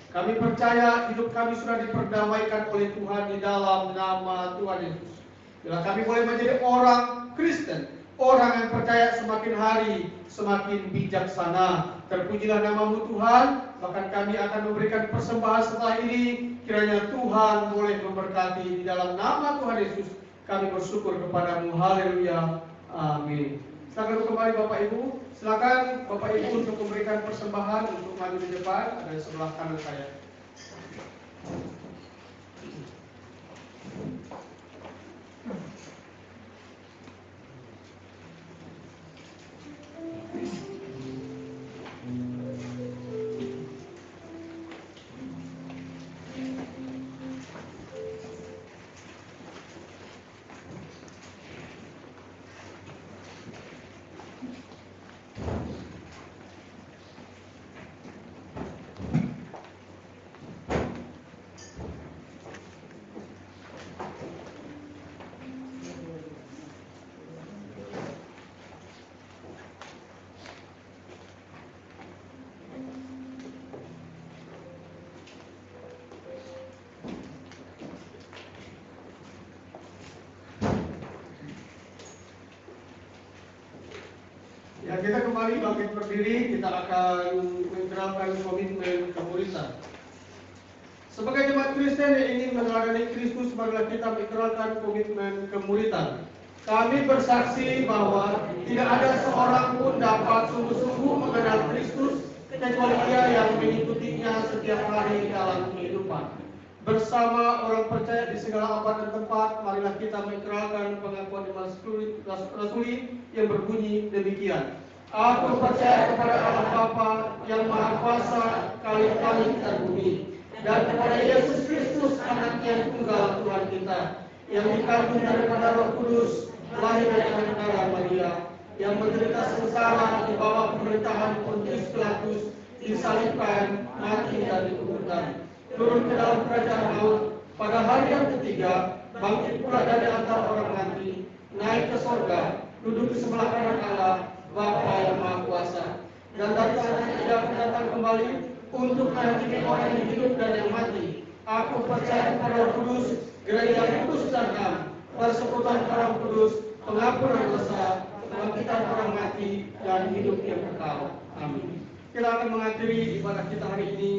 Kami percaya hidup kami sudah diperdamaikan oleh Tuhan di dalam nama Tuhan Yesus. Bila kami boleh menjadi orang Kristen, orang yang percaya semakin hari semakin bijaksana. Terpujilah namamu Tuhan. Bahkan kami akan memberikan persembahan setelah ini. Kiranya Tuhan boleh memberkati di dalam nama Tuhan Yesus. Kami bersyukur kepadamu. Haleluya. Amin. Silakan kembali Bapak Ibu. Silakan Bapak Ibu untuk memberikan persembahan untuk maju di depan. Ada di sebelah kanan saya. Ya, kita kembali bangkit berdiri, kita akan menerapkan komitmen kemuritan. Sebagai jemaat Kristen yang ingin meneladani Kristus, marilah kita mengikrarkan komitmen kemuritan. Kami bersaksi bahwa tidak ada seorang pun dapat sungguh-sungguh mengenal Kristus kecuali dia yang mengikutinya setiap hari dalam kehidupan. Bersama orang percaya di segala abad dan tempat, marilah kita mengikrarkan pengakuan iman rasuli yang berbunyi demikian. Aku percaya kepada Allah Bapa yang Maha Kuasa, Khalif langit dan bumi, dan kepada Yesus Kristus, Anak yang tunggal Tuhan kita, yang dikandung daripada Roh Kudus, lahir dari Maria Maria, yang menderita sengsara di bawah pemerintahan Pontius Pilatus, disalibkan, mati dan dikuburkan, turun ke dalam kerajaan maut, pada hari yang ketiga bangkit pula dari antara orang mati, naik ke sorga, duduk di sebelah kanan Allah, Bapa yang Maha Kuasa, dan dari sana dia akan datang kembali untuk menghakimi orang yang hidup dan yang mati. Aku percaya kepada Roh Kudus, gereja yang kudus dan am, persekutuan orang kudus, pengampunan dosa, kebangkitan orang mati, dan hidup yang kekal. Amin. Kita akan mengakhiri ibadah kita hari ini.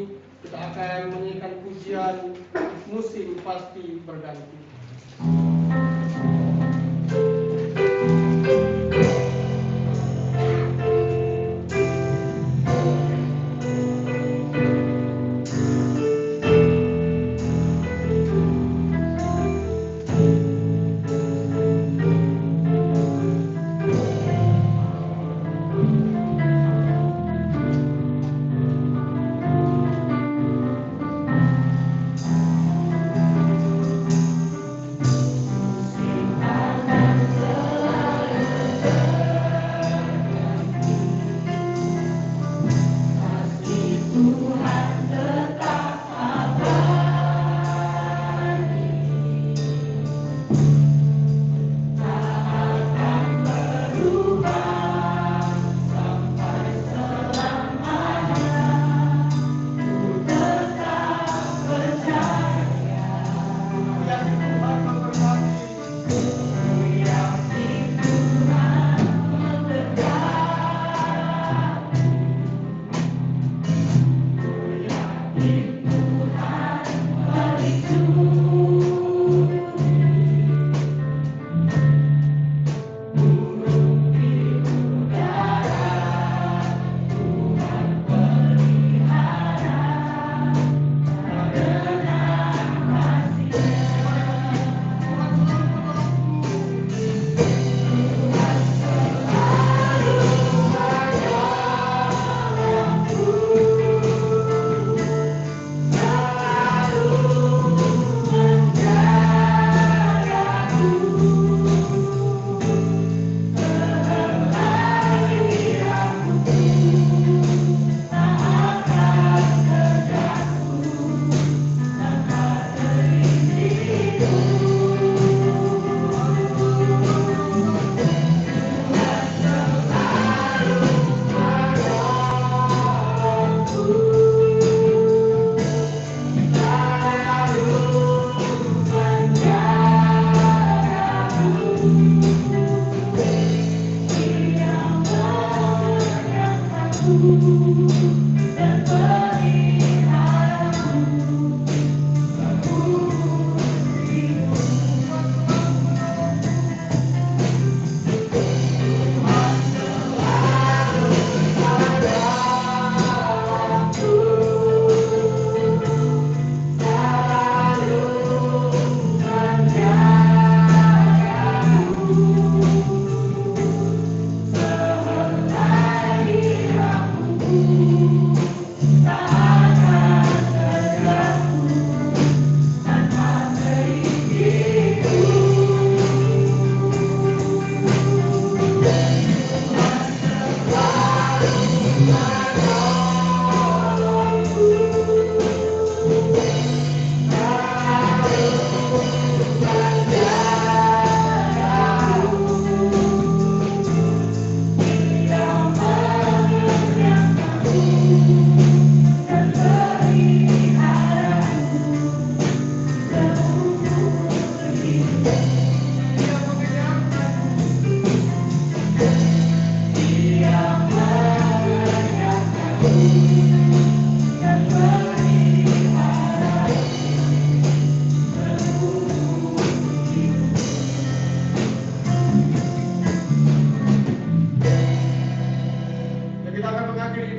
Kita akan menyanyikan pujian Musim Pasti Berganti.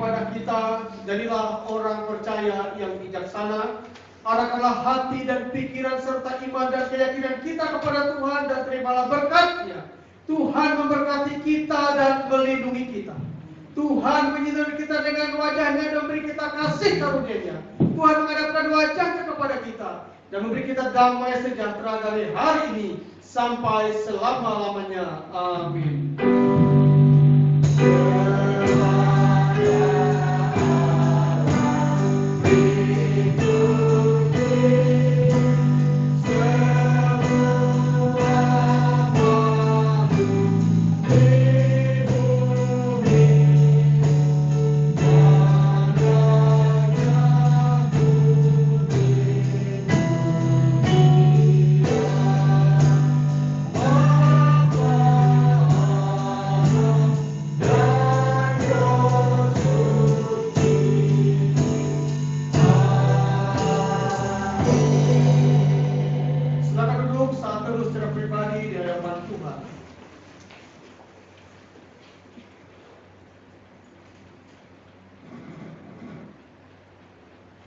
kepada kita, jadilah orang percaya yang bijaksana, arahkanlah hati dan pikiran serta iman dan keyakinan kita kepada Tuhan dan terimalah berkat-Nya. Tuhan memberkati kita dan melindungi kita. Tuhan menyinari kita dengan wajah-Nya dan memberi kita kasih karunia-Nya. Tuhan menghadapkan wajah-Nya kepada kita dan memberi kita damai sejahtera dari hari ini sampai selama-lamanya. Amin.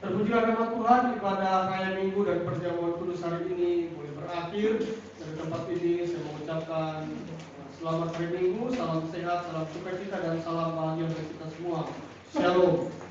Terpujilah nama Tuhan, ibadah raya Minggu dan perjamuan kudus hari ini boleh berakhir. Dari tempat ini saya mengucapkan selamat hari Minggu, salam sehat, salam sukacita dan salam bahagia bagi kita semua. Shalom.